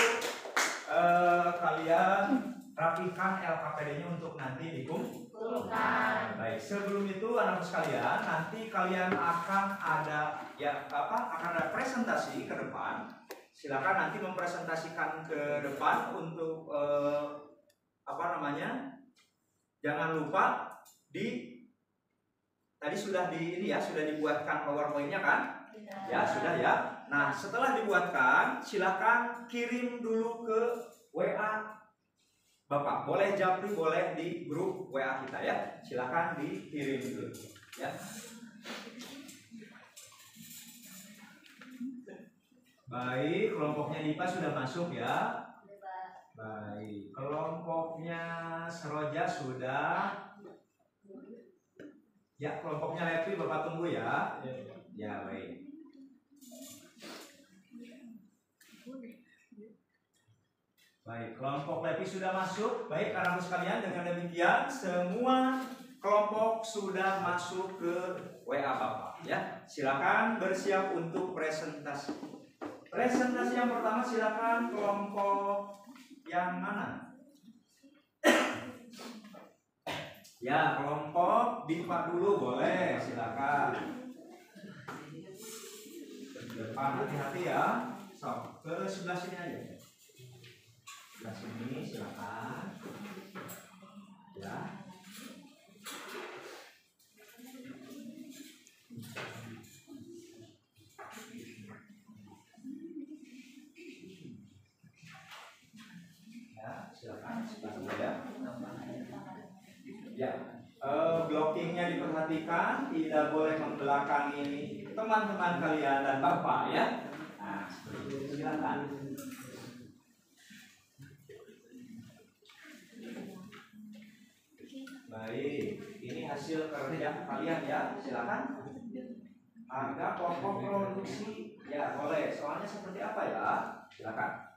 kalian rapikan LKPD-nya untuk nanti dikumpulkan. Baik, sebelum itu anak sekalian, nanti kalian akan ada akan ada presentasi ke depan. Silakan nanti mempresentasikan ke depan untuk jangan lupa tadi sudah sudah dibuatkan PowerPoint-nya kan? Ya, sudah ya. Nah, setelah dibuatkan, silakan kirim dulu ke WA Bapak. Boleh japri, boleh di grup WA kita ya. Silakan dikirim dulu ya. Baik, kelompoknya IPA sudah masuk ya. Baik, kelompoknya Seroja sudah. Ya, kelompoknya Levi Bapak tunggu ya. Ya, baik. Baik, kelompok Levi sudah masuk. Baik, anak-anak sekalian, dengan demikian semua kelompok sudah masuk ke WA Bapak ya. Silakan bersiap untuk presentasi. Presentasi yang pertama silakan kelompok yang mana? Ya, kelompok BIPA dulu boleh, silakan. Depan hati-hati ya. So, ke sebelah sini aja. Sebelah sini silakan. Ya. Silakan ya. Ya, blockingnya diperhatikan, tidak boleh membelakangi teman-teman kalian dan Bapak ya. Nah, seperti itu silakan. Baik, ini hasil kerja kalian ya, silakan. Harga pokok produksi ya boleh. Soalnya seperti apa ya? Silakan.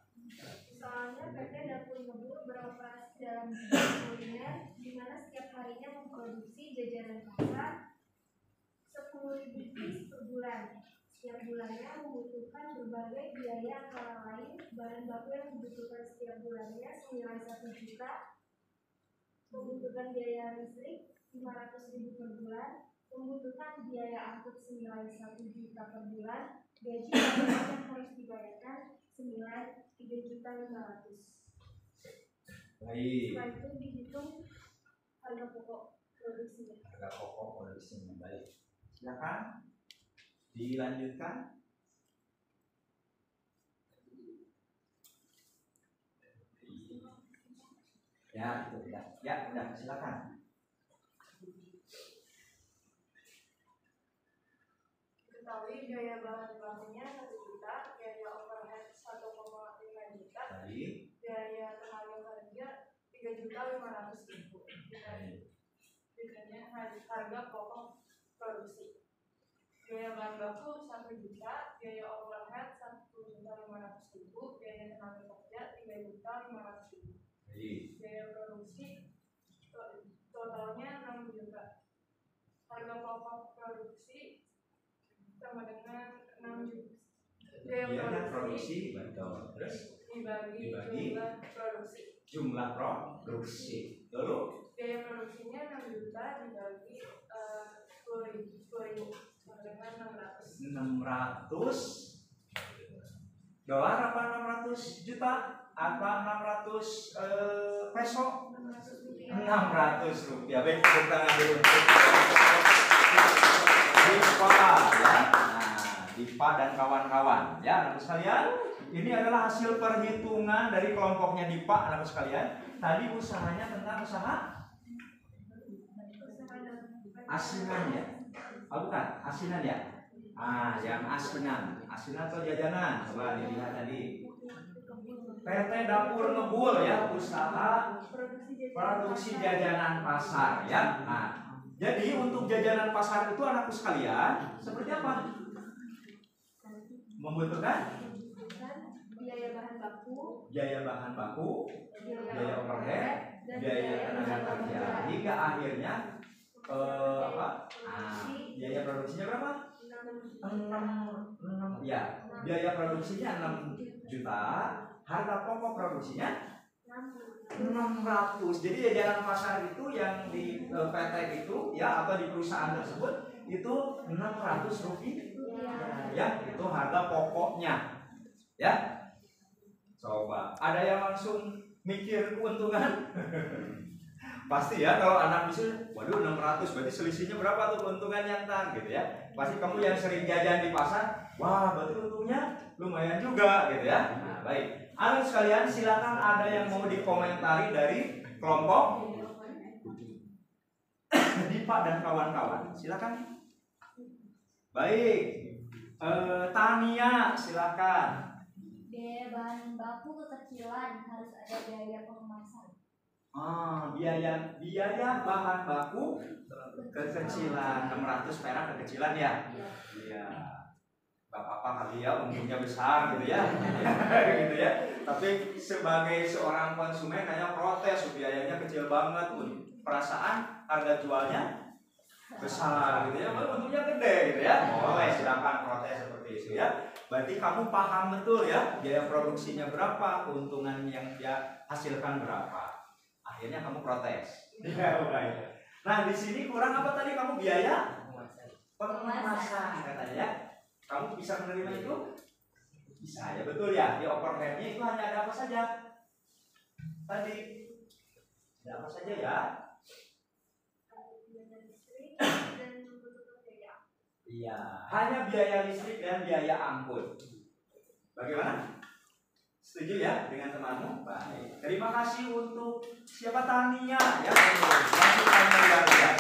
Soalnya PT Dapur Ngebul beroperasi dalam bidang kuliner, di mana setiap harinya memproduksi jajanan pasar 10.000 piece per bulan. Setiap bulannya membutuhkan berbagai biaya antara lain bahan baku yang dibutuhkan setiap bulannya senilai 1 juta, membutuhkan biaya listrik 500.000 per bulan, membutuhkan biaya angkut senilai 1 juta per bulan, gaji yang harus dibayarkan senilai 3.500.000. Baik. Setelah itu dihitung harga pokok produksinya. Harga pokok produksinya baik. Silakan. Dilanjutkan. Ya, itu ya. Ya, udah silakan. Ketahui biaya bahan bakunya 1 juta, biaya overhead 1,5 juta, Baik. biaya tenaga kerja 3.500.000. Dengan harga pokok produksi. Biaya bahan baku 1 juta, biaya overhead 1.500.000, biaya tenaga kerja 3.500.000. Biaya produksi totalnya 6 juta. Harga pokok produksi sama dengan 6 juta. Biaya produksi betul. Terus dibagi jumlah produksi. Lalu biaya produksinya 6 juta dibagi 10.000 sama dengan 600 dolar apa 600 juta apa 600 peso 600 rupiah. Baik, tepuk tangan dulu Dipa ya. Nah, Dipa dan kawan-kawan ya, anak sekalian, ini adalah hasil perhitungan dari kelompoknya Dipa, anak sekalian. Tadi usahanya tentang usaha asinan ya. Oh, bukan, asinan ya. Yang asinan atau jajanan. Coba dilihat tadi. PT Dapur Ngebul ya, usaha produksi jajanan pasar ya. Nah, jadi untuk jajanan pasar itu anakku sekalian seperti apa? Membutuhkan biaya bahan baku, biaya overhead, biaya tenaga kerja, hingga akhirnya biaya produksinya berapa? 6 ya. Biaya produksinya 6 juta, harga pokok produksinya 600. Jadi jajanan pasar itu yang di PT itu ya, atau di perusahaan tersebut itu 600 rupiah ya, itu harga pokoknya ya. Coba ada yang langsung mikir keuntungan? Pasti ya, kalau anak bisa, waduh 600 berarti selisihnya berapa tuh keuntungannya ntar gitu ya. Pasti kamu yang sering jajan di pasar, wah berarti untungnya lumayan juga gitu ya. Nah, baik. Anak sekalian, silakan ada yang mau dikomentari dari kelompok Dipa dan kawan-kawan. Silakan. Baik. Tania, silakan. Biaya bahan baku kekecilan, harus ada biaya pengemasan. Biaya bahan baku kekecilan 600 perak kekecilan ya. Iya. Gak apa-apa kali ya, untungnya besar gitu ya. Gitu ya. Tapi sebagai seorang konsumen hanya protes, biayanya kecil banget, perasaan harga jualnya besar gitu ya, untungnya gede gitu ya. Boleh silakan protes seperti itu ya. Berarti kamu paham betul ya, biaya produksinya berapa, keuntungan yang dia hasilkan berapa. Akhirnya kamu protes. Ya, baik. Nah, di sini kurang apa tadi kamu biaya? Pengemasan katanya ya. Kamu bisa menerima itu? Bisa ya, betul ya. Di overheadnya itu hanya ada apa saja? Tadi ada apa saja ya? Iya, hanya biaya listrik dan biaya angkut. Bagaimana? Setuju ya dengan temanmu? Baik. Terima kasih untuk siapa Tania ya. Masih Tania ya.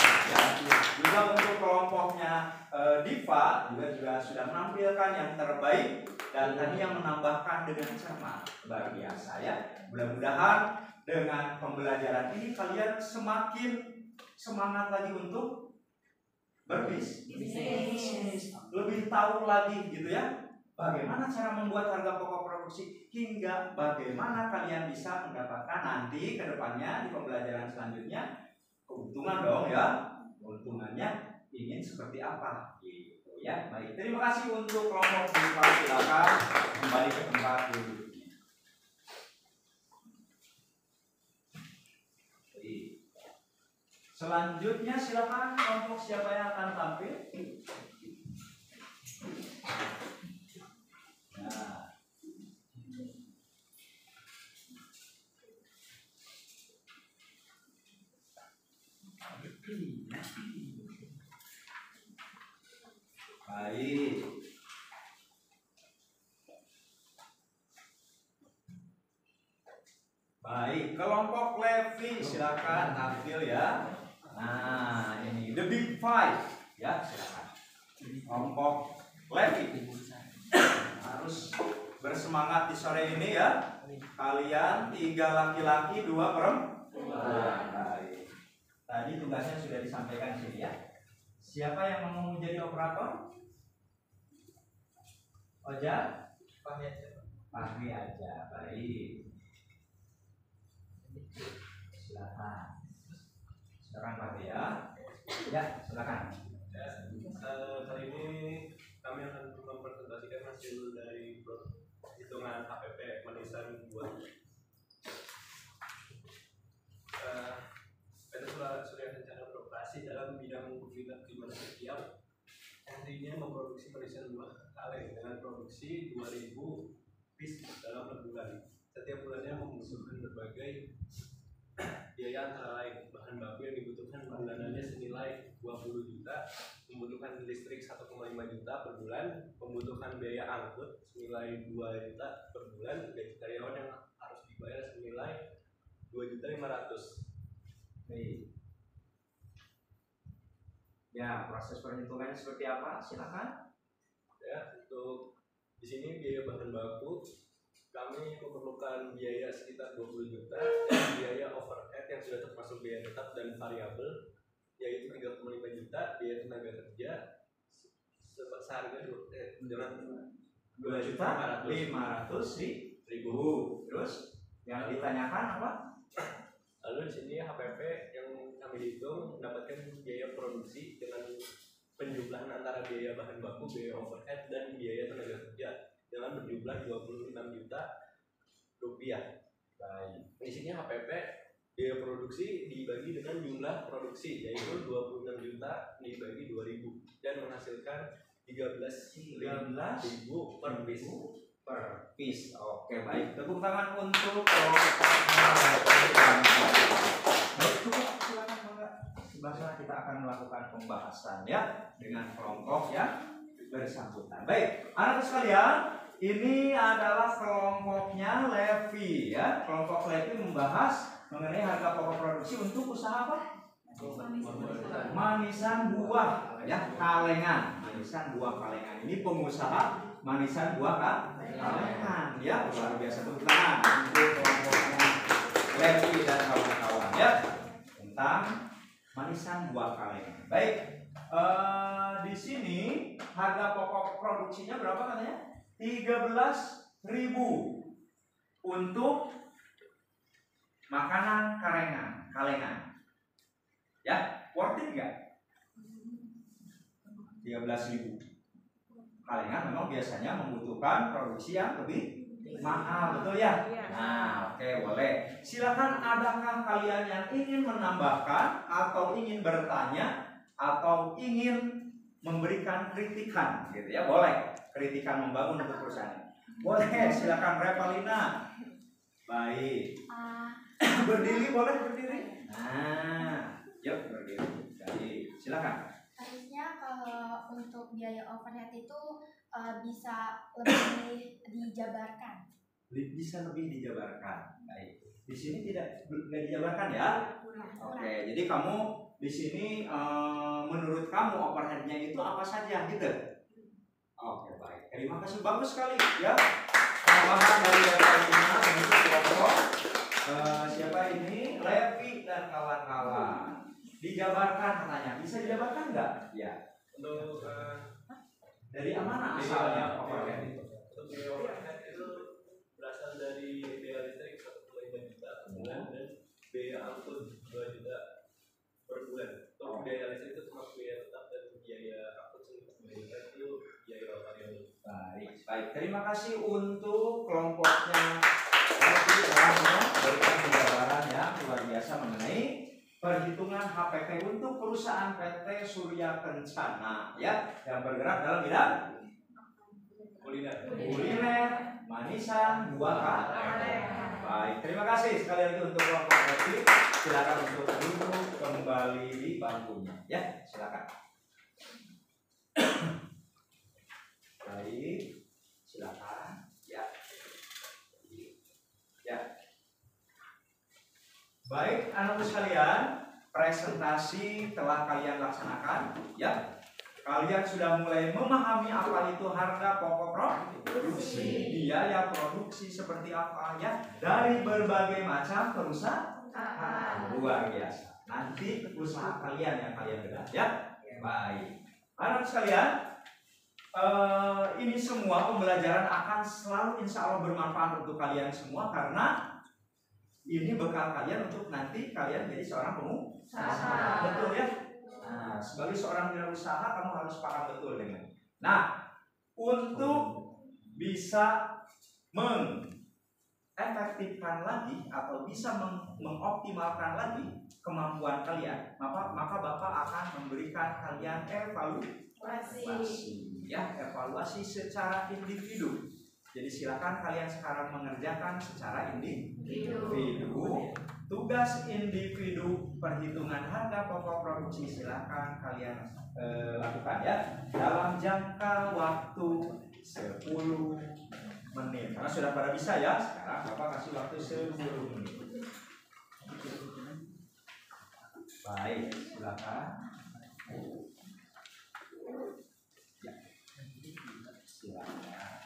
Juga untuk kelompoknya Diva juga sudah menampilkan yang terbaik, dan tadi yang menambahkan dengan cermat. Luar biasa ya. Mudah-mudahan dengan pembelajaran ini kalian semakin semangat lagi untuk berbisnis. Lebih tahu lagi gitu ya, bagaimana cara membuat harga pokok produksi, hingga bagaimana kalian bisa mendapatkan nanti ke depannya di pembelajaran selanjutnya keuntungan dong ya. Keuntungannya ingin seperti apa gitu ya. Baik, terima kasih untuk kelompok Diva, silakan kembali ke tempat duduknya. Selanjutnya silakan kelompok siapa yang akan tampil. Nah. Baik. Baik, kelompok Levi silakan tampil ya. Nah, ini the big five ya, silakan. Kelompok Levi harus bersemangat di sore ini ya. Kalian 3 laki-laki 2 perempuan. Baik. Tadi tugasnya sudah disampaikan sini ya. Siapa yang mau jadi operator? Oja? Fahmi aja. Baik. Silakan. Sekarang Fahmi ya. Ya, silakan. Kali ini kami akan mempresentasikan hasil dari hitungan HPP manisan buat PT Surya Kencana beroperasi dalam bidang kuliner di mana setiap harinya memproduksi manisan buah kaleng dengan produksi 2000 piece dalam bulan. Setiap bulannya membutuhkan berbagai biaya antara lain bahan baku yang dibutuhkan bulanannya senilai 20 juta, membutuhkan listrik 1,5 juta per bulan, membutuhkan biaya angkut senilai 2 juta per bulan, gaji karyawan yang harus dibayar senilai 2.500.000. Baik. Ya, proses perhitungannya seperti apa? Silakan. Ya, untuk di sini biaya bahan baku kami memerlukan biaya sekitar 20 juta dan biaya overhead yang sudah termasuk biaya tetap dan variabel yaitu 3,5 juta, biaya tenaga kerja seharga 2.500.000. Terus yang ditanyakan apa? Lalu di sini HPP yang kami hitung mendapatkan biaya produksi dengan penjumlahan antara biaya bahan baku, biaya overhead dan biaya tenaga kerja dengan berjumlah 26 juta rupiah. Baik. Di sini HPP biaya produksi dibagi dengan jumlah produksi yaitu 26 juta dibagi 2000 dan menghasilkan 13.000 per piece. Per piece. Oke, baik. Tepuk tangan untuk Baik, cukup. Silakan Mbak. Sebelah sana kita akan melakukan pembahasan ya dengan kelompok ya bersangkutan. Baik, anak sekalian, ini adalah kelompoknya Levi ya. Kelompok Levi membahas mengenai harga pokok produksi untuk usaha apa? Manisan buah ya, kalengan. Manisan buah kalengan. Ini pengusaha manisan buah kalengan ya. Luar biasa, tepuk tangan untuk kelompoknya Levi dan kawan-kawan ya tentang manisan buah kalengan. Baik, di sini harga pokok produksinya berapa katanya? 13.000 untuk makanan kalengan. Ya, worth it nggak? 13.000. Kalengan memang biasanya membutuhkan produksi yang lebih mahal, betul ya? Nah, oke, boleh. Silakan, adakah kalian yang ingin menambahkan atau ingin bertanya atau ingin memberikan kritikan, gitu ya? Boleh. Kritikan membangun untuk perusahaan. Boleh, silakan Revalina. Baik. Berdiri boleh berdiri. Nah, yuk berdiri. Baik, silakan. Harusnya kalau untuk biaya overhead itu bisa lebih dijabarkan. Bisa lebih dijabarkan. Baik. Di sini tidak dijabarkan ya. Oke, jadi kamu di sini menurut kamu overheadnya itu apa saja gitu? Oke, baik. Terima kasih, bagus sekali ya. Tambahan dari Revalina untuk kelompok siapa ini? Levi dan kawan-kawan. Dijabarkan katanya. Bisa dijabarkan nggak? Ya. Untuk Dari mana asalnya overhead itu? untuk biaya overhead itu berasal dari biaya listrik 1,5 juta per bulan dan biaya angkut 2 juta per bulan. Untuk biaya listrik itu termasuk biaya tetap dan biaya angkut senilai 2 juta itu biaya variabel. Baik. Terima kasih untuk kelompoknya Levi telah memberikan penjabaran yang luar biasa mengenai perhitungan HPP untuk perusahaan PT Surya Kencana ya, yang bergerak dalam bidang kuliner, manisan, buah kalengan. Baik, terima kasih sekali lagi untuk kelompok Levi. Silakan untuk duduk kembali di bangkunya ya, silakan. Baik, anak-anak sekalian, presentasi telah kalian laksanakan, ya. Kalian sudah mulai memahami apa itu harga pokok produksi, biaya produksi seperti apa ya, dari berbagai macam perusahaan. Luar biasa. Nanti usaha kalian yang kalian bedah, ya. Baik, anak sekalian, ini semua pembelajaran akan selalu insya Allah bermanfaat untuk kalian semua karena ini bekal kalian untuk nanti kalian jadi seorang pengusaha. Betul ya? Nah, sebagai seorang wirausaha kamu harus paham betul dengan. Nah, untuk bisa mengefektifkan lagi atau bisa mengoptimalkan lagi kemampuan kalian, maka Bapak akan memberikan kalian evaluasi, ya, evaluasi secara individu. Jadi silakan kalian sekarang mengerjakan secara individu. Tugas individu perhitungan harga pokok produksi silakan kalian lakukan ya dalam jangka waktu 10 menit. Karena sudah pada bisa ya. Sekarang Bapak kasih waktu 10 menit. Baik, silakan. Ya. Silakan.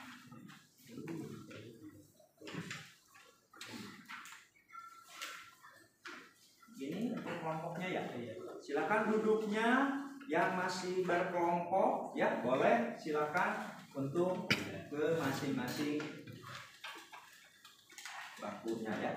Ini untuk kelompoknya ya. Silakan duduknya yang masih berkelompok ya, boleh silakan untuk ke masing-masing bangkunya ya.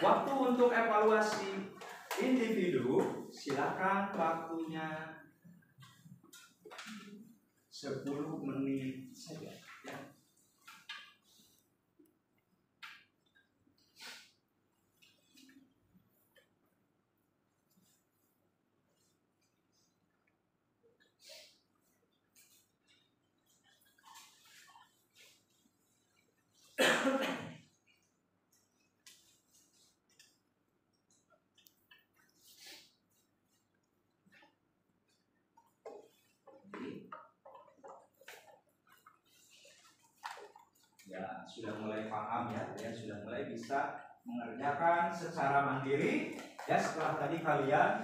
Waktu untuk evaluasi individu, silakan waktunya 10 menit saja. Ya. Ya, sudah mulai paham ya, kalian sudah mulai bisa mengerjakan secara mandiri ya setelah tadi kalian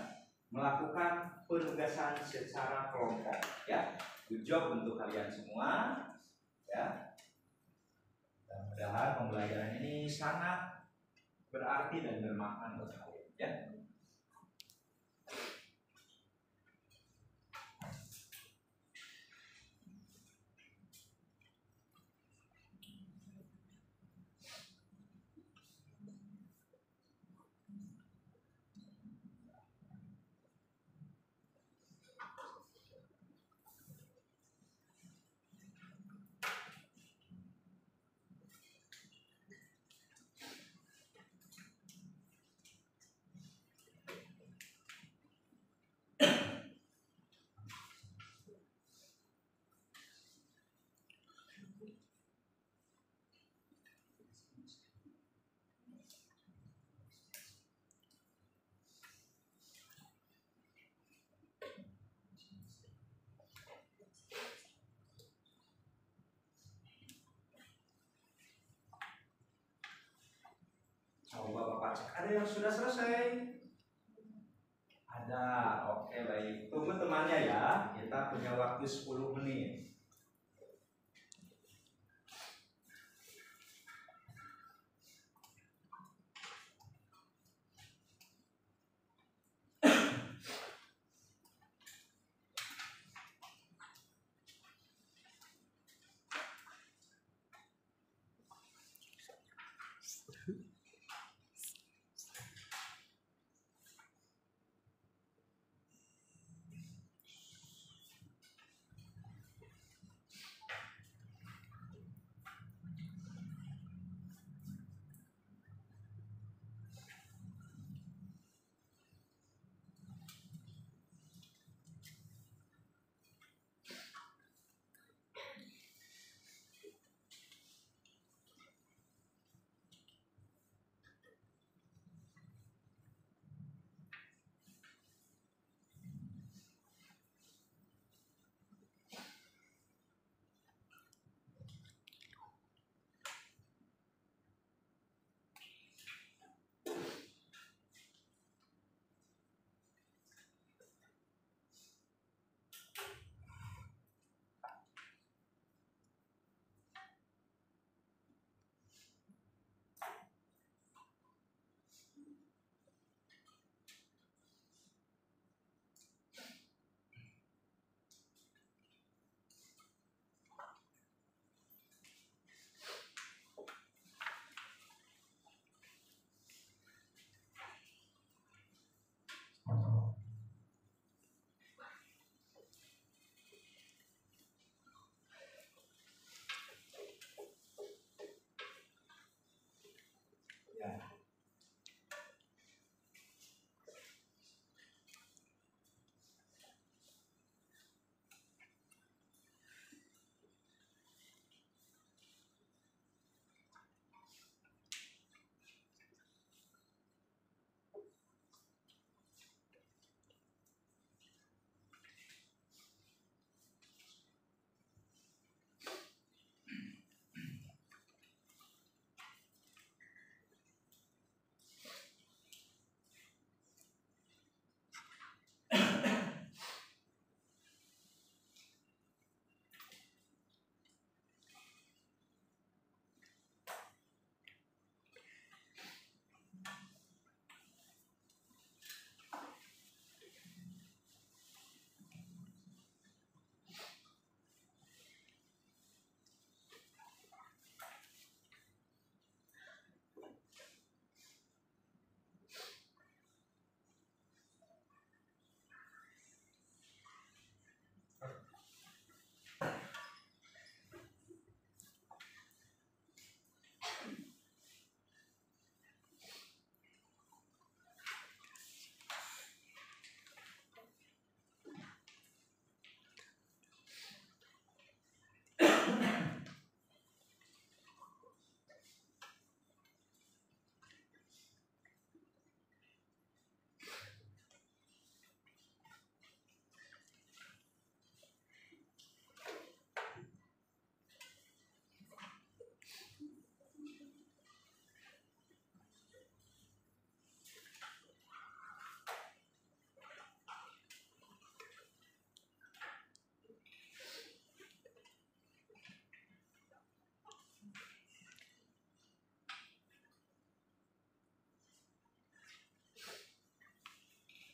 melakukan penugasan secara kelompok ya. Good job untuk kalian semua ya. Mudah-mudahan pembelajaran ini sangat berarti dan bermakna buat kalian ya. Coba Bapak cek, ada yang sudah selesai? Ada, oke baik. Tunggu temannya ya, kita punya waktu 10 menit.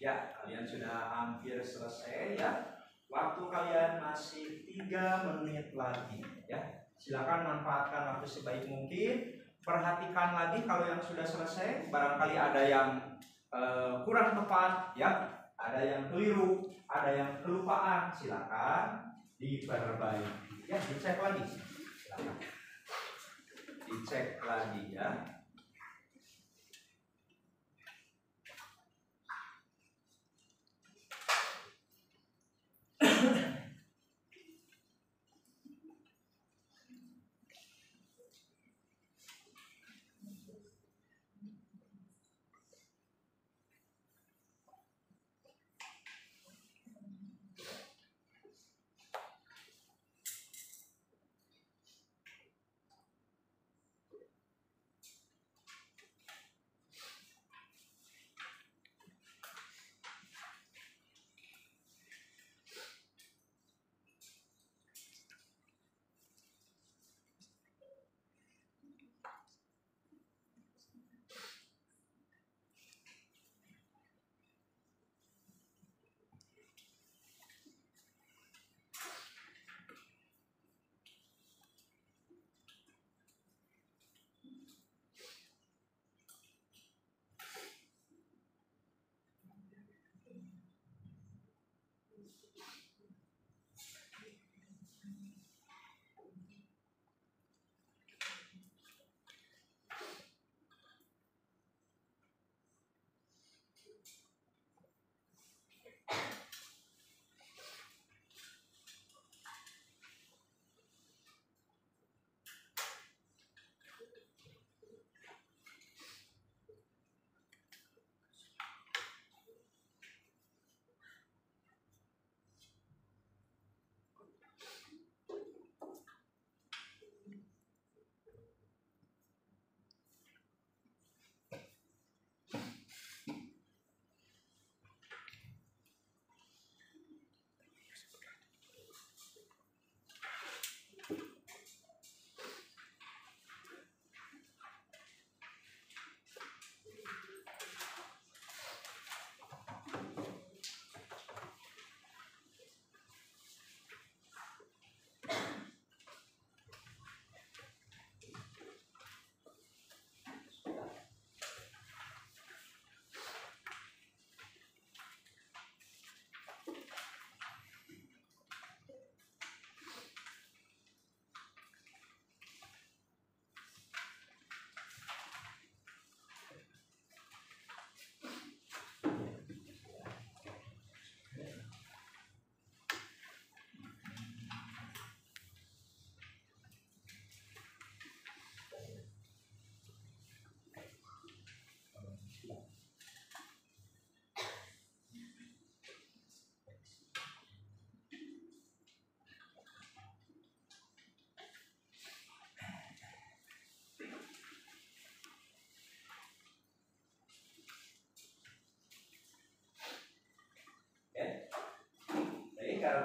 Ya, kalian sudah hampir selesai ya. Waktu kalian masih 3 menit lagi ya. Silakan manfaatkan waktu sebaik mungkin. Perhatikan lagi kalau yang sudah selesai, barangkali ada yang kurang tepat ya, ada yang keliru, ada yang kelupaan, silakan diperbaiki ya, dicek lagi. Silakan. Dicek lagi ya.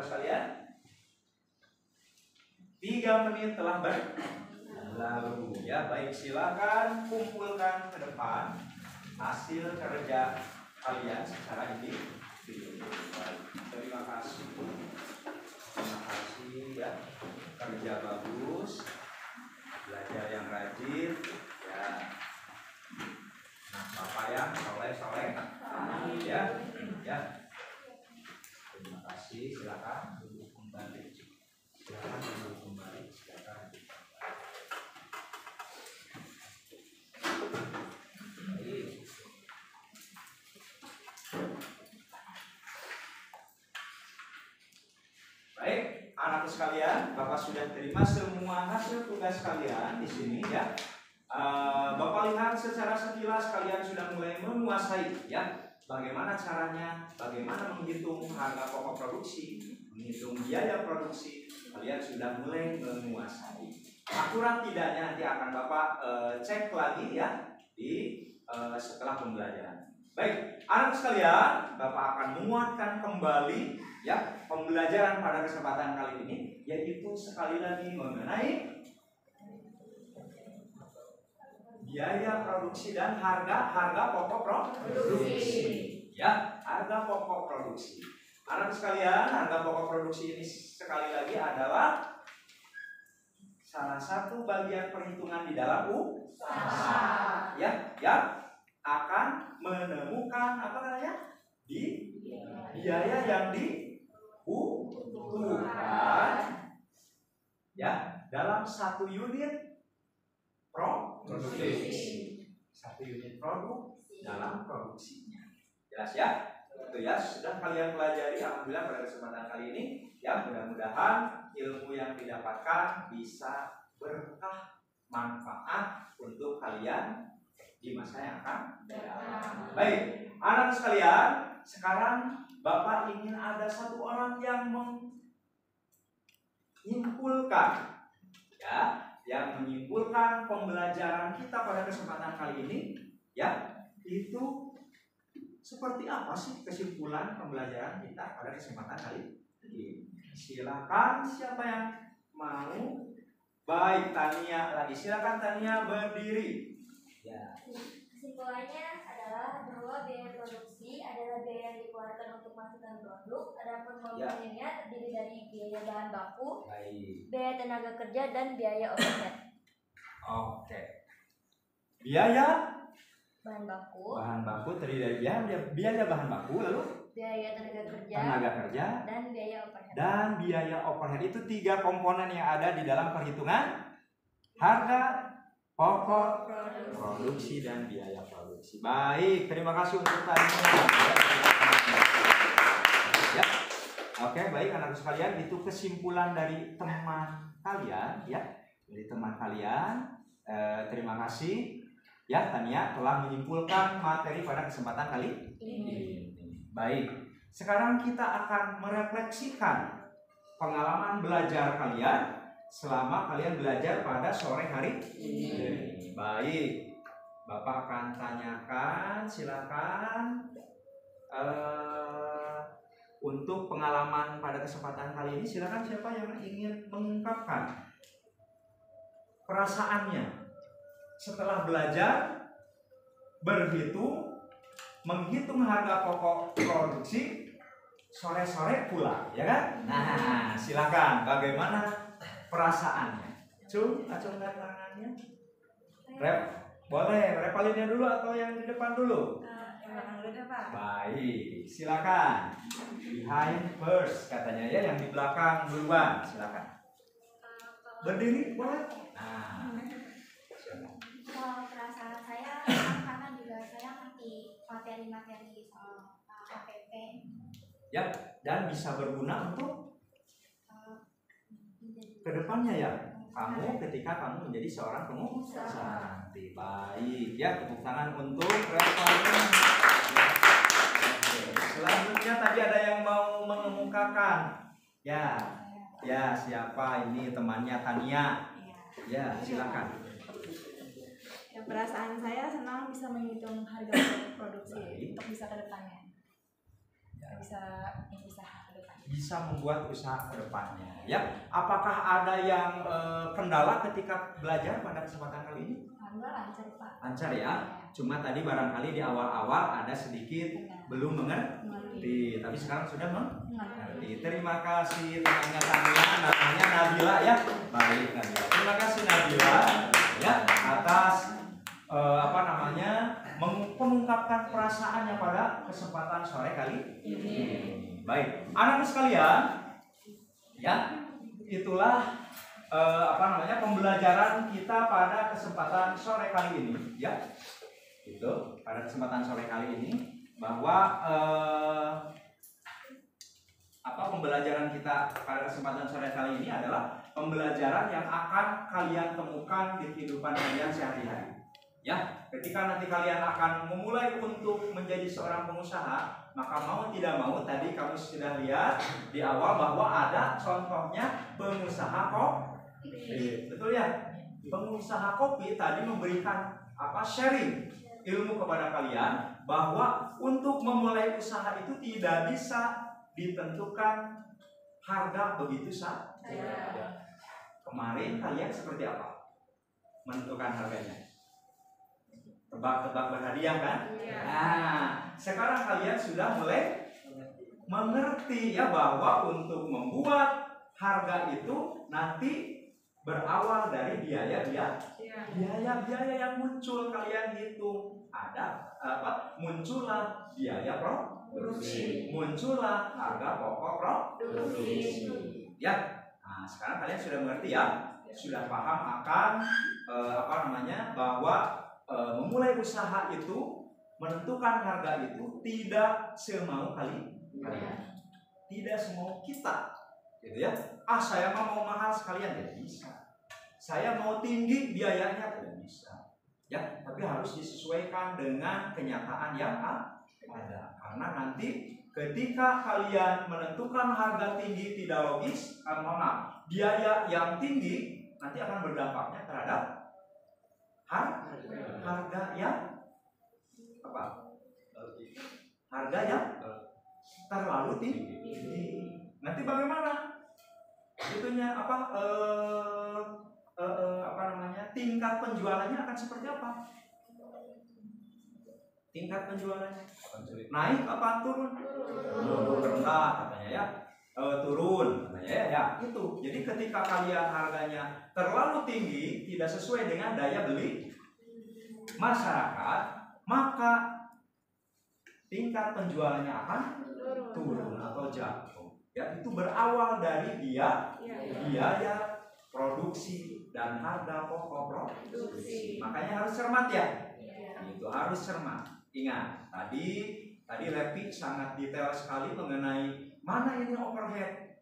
Bapak sekalian, 3 menit telah berlalu ya. Baik, silakan kumpulkan ke depan hasil kerja kalian secara individu. Terima kasih ya, kerja bagus, belajar yang rajin ya. Nah, Bapak yang soleh ya. Terima kasih, silakan duduk kembali. Baik, anak sekalian, Bapak sudah terima semua hasil tugas kalian di sini ya. Bapak lihat secara sekilas kalian sudah mulai menguasai ya. Bagaimana caranya, bagaimana menghitung harga pokok produksi, menghitung biaya produksi, kalian sudah mulai menguasai. Akurat tidaknya nanti akan Bapak cek lagi ya di setelah pembelajaran. Baik, anak sekalian, Bapak akan menguatkan kembali ya pembelajaran pada kesempatan kali ini, yaitu sekali lagi mengenai biaya produksi dan harga pokok produksi Ya, harga pokok produksi. Anak sekalian, harga pokok produksi ini sekali lagi adalah salah satu bagian perhitungan di dalam usaha. Ya, yang akan menemukan apa namanya? Biaya yang dibutuhkan ya dalam satu unit produksi. Satu unit produk dalam produksinya. Jelas ya? Itu ya, sudah kalian pelajari alhamdulillah pada kesempatan kali ini. Ya, mudah-mudahan ilmu yang didapatkan bisa berkah manfaat untuk kalian di masa yang akan datang. Baik, anak sekalian, sekarang Bapak ingin ada satu orang yang menyimpulkan ya, yang menyimpulkan pembelajaran kita pada kesempatan kali ini ya, itu seperti apa sih kesimpulan pembelajaran kita pada kesempatan kali ini? Silakan siapa yang mau? Baik, Tania lagi. Silakan Tania berdiri. Ya. Kesimpulannya adalah bahwa biaya produksi adalah biaya yang dikeluarkan untuk menghasilkan produk. Adapun komponennya terdiri dari biaya bahan baku, biaya tenaga kerja, dan biaya overhead. Oke. Biaya Bahan baku terdiri dari biaya bahan baku, lalu biaya tenaga kerja, dan biaya overhead. Itu 3 komponen yang ada di dalam perhitungan harga pokok produksi dan biaya produksi. Baik, terima kasih untuk tanya. Ya. Oke, baik anak sekalian, itu kesimpulan dari teman kalian ya. Dari teman kalian, terima kasih ya Tania telah menyimpulkan materi pada kesempatan kali ini. Baik, sekarang kita akan merefleksikan pengalaman belajar kalian selama kalian belajar pada sore hari ini. Baik, Bapak akan tanyakan, silakan untuk pengalaman pada kesempatan kali ini. Silakan siapa yang ingin mengungkapkan perasaannya setelah belajar menghitung harga pokok produksi sore-sore pulang, ya kan? Nah, silakan bagaimana perasaannya? Acung lihat tangannya. Boleh, repalinnya dulu atau yang di depan dulu? Baik, silakan. Behind first katanya ya, yang di belakang duluan, silakan. Berdiri boleh? Nah. Kalau perasaan saya karena juga saya ngerti materi-materi soal KPP. Ya, dan bisa berguna untuk kedepannya ya. Kamu ketika kamu menjadi seorang pengusaha. Baik, ya tepuk tangan untuk Revalina. Selanjutnya tadi ada yang mau mengemukakan. Ya, siapa ini temannya Tania? Ya, silakan. Yang perasaan saya senang bisa menghitung harga produksi untuk bisa ke depannya. Bisa usaha ke depannya. Bisa membuat usaha ke depannya. Ya, apakah ada yang kendala ketika belajar pada kesempatan kali ini? Lancar, Pak. Lancar ya. Cuma tadi barangkali di awal-awal ada sedikit belum mengerti, tapi sekarang sudah mengerti. Terima kasih temannya Tania, namanya Nabila ya. Baik Nabila. Terima kasih Nabila ya atas mengungkapkan perasaannya pada kesempatan sore kali ini. Baik, anak sekalian, ya itulah pembelajaran kita pada kesempatan sore kali ini, ya. Itu pada kesempatan sore kali ini bahwa pembelajaran kita pada kesempatan sore kali ini adalah pembelajaran yang akan kalian temukan di kehidupan kalian sehari-hari. Ya, ketika nanti kalian akan memulai untuk menjadi seorang pengusaha, maka mau tidak mau tadi kamu sudah lihat di awal bahwa ada contohnya pengusaha kopi. Betul ya? Pengusaha kopi tadi memberikan sharing ilmu kepada kalian bahwa untuk memulai usaha itu tidak bisa ditentukan harga begitu saja. Kemarin kalian seperti apa menentukan harganya? Tebak-tebak berhadiah kan? Iya. Nah, sekarang kalian sudah mulai mengerti ya bahwa untuk membuat harga itu nanti berawal dari biaya-biaya yang muncul. Kalian hitung ada muncullah biaya produksi, muncullah harga pokok produksi ya. Nah, sekarang kalian sudah mengerti ya, sudah paham akan bahwa memulai usaha itu, menentukan harga itu tidak semau kalian, tidak semau kita gitu ya. Saya mau mahal sekalian, tidak bisa. Saya mau tinggi biayanya, tidak bisa ya. Tapi harus disesuaikan dengan kenyataan yang ada, karena nanti ketika kalian menentukan harga tinggi tidak logis, biaya yang tinggi nanti akan berdampaknya terhadap harga yang harga yang terlalu tinggi. Nanti bagaimana itunya tingkat penjualannya akan seperti apa? Tingkat penjualannya naik apa turun? Rendah katanya ya. Turun katanya ya, itu. Jadi ketika kalian harganya terlalu tinggi, tidak sesuai dengan daya beli masyarakat, maka tingkat penjualannya akan turun atau jatuh. Ya, itu berawal dari biaya produksi dan harga pokok produksi. Makanya harus cermat ya. Itu harus cermat. Ingat, tadi Levi sangat detail sekali mengenai mana ini overhead.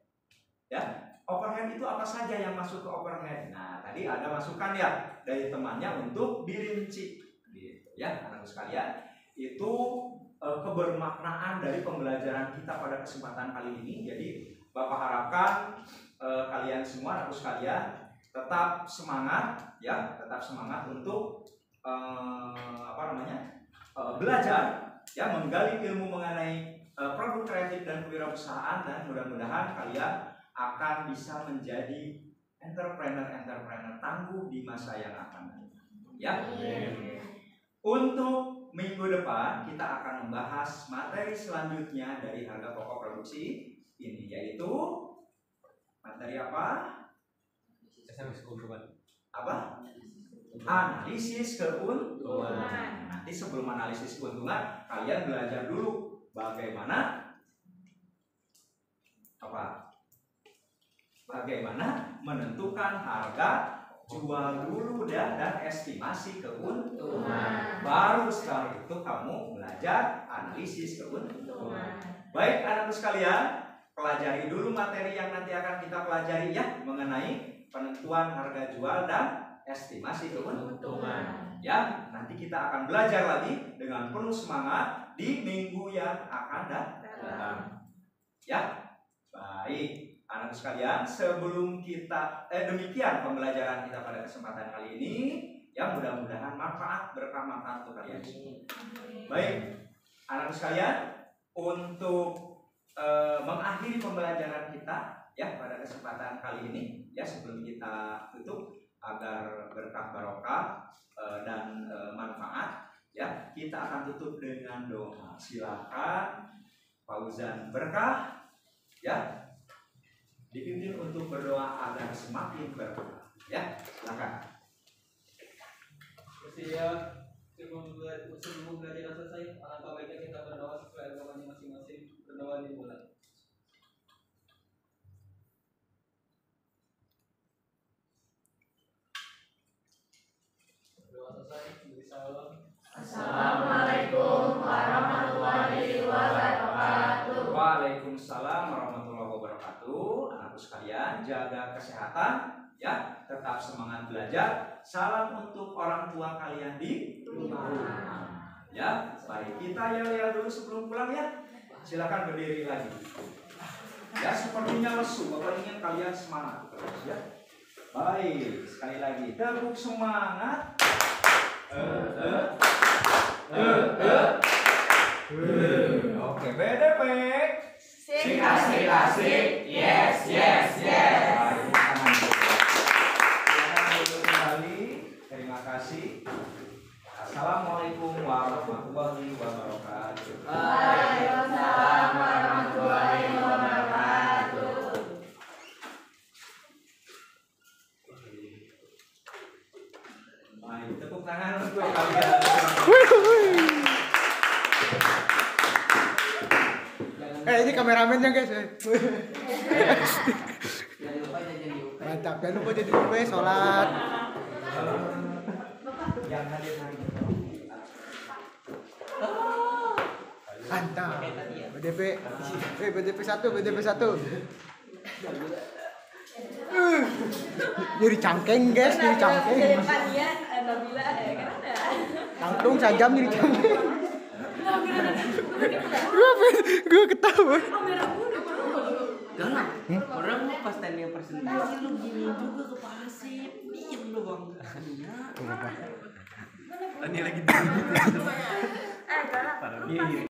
Ya, overhead itu apa saja yang masuk ke overhead. Nah, tadi ada masukan ya dari temannya untuk dirinci. Gitu ya, anak sekalian. Itu kebermaknaan dari pembelajaran kita pada kesempatan kali ini. Jadi Bapak harapkan kalian semua, anak sekalian, tetap semangat ya, tetap semangat untuk belajar ya, menggali ilmu mengenai produk kreatif dan kewirausahaan, dan mudah-mudahan kalian akan bisa menjadi entrepreneur tangguh di masa yang akan datang ya. Untuk minggu depan kita akan membahas materi selanjutnya dari harga pokok produksi ini, yaitu materi apa? Analisis keuntungan. Nanti sebelum analisis keuntungan, kalian belajar dulu bagaimana menentukan harga jual dulu dan estimasi keuntungan. Baru setelah itu kamu belajar analisis keuntungan. Baik anak-anak sekalian, pelajari dulu materi yang nanti akan kita pelajari ya, mengenai penentuan harga jual dan estimasi keuntungan. Ya, nanti kita akan belajar lagi dengan penuh semangat di minggu yang akan datang. Ya, baik anak sekalian, sebelum kita demikian pembelajaran kita pada kesempatan kali ini. Ya, mudah-mudahan berkah manfaat untuk kalian. Baik anak sekalian, untuk mengakhiri pembelajaran kita ya pada kesempatan kali ini ya, sebelum kita tutup agar berkah barokah dan manfaat ya, kita akan tutup dengan doa. Silakan Fauzan Berkah ya dipimpin untuk berdoa agar semakin berkah ya. Silakan. Sebelum belajar selesai, alangkah baiknya kita berdoa supaya agamanya masing-masing berdoa dimulai. Berdoa selesai, beri salam. Assalamualaikum warahmatullahi wabarakatuh. Waalaikumsalam warahmatullahi wabarakatuh. Anakku sekalian, jaga kesehatan ya, tetap semangat belajar. Salam untuk orang tua kalian di rumah. Ya, baik, kita yel-yel dulu sebelum pulang ya. Silakan berdiri lagi. Ya, sepertinya lesu. Bapak ingin kalian semangat terus ya. Baik, sekali lagi tepuk semangat. Oke, BDP. Sik asik asik. Yes yes yes. Terima kasih. Assalamualaikum. kameramennya guys. Jangan lupa jajan di UP. Mantap, jangan lupa jadi UP sholat. Yang hadir hari ini. Mantap. BDP, BDP 1, BDP 1. Jadi cangkeng guys, jadi cangkeng. Dari Pania, Nabila ya kan ada. Langsung sajam jadi cangkeng. Gue ketawa. Galak. Orang mau pas tanya presentasi lu gini juga ke pasif. Diem lu bang. Ini lagi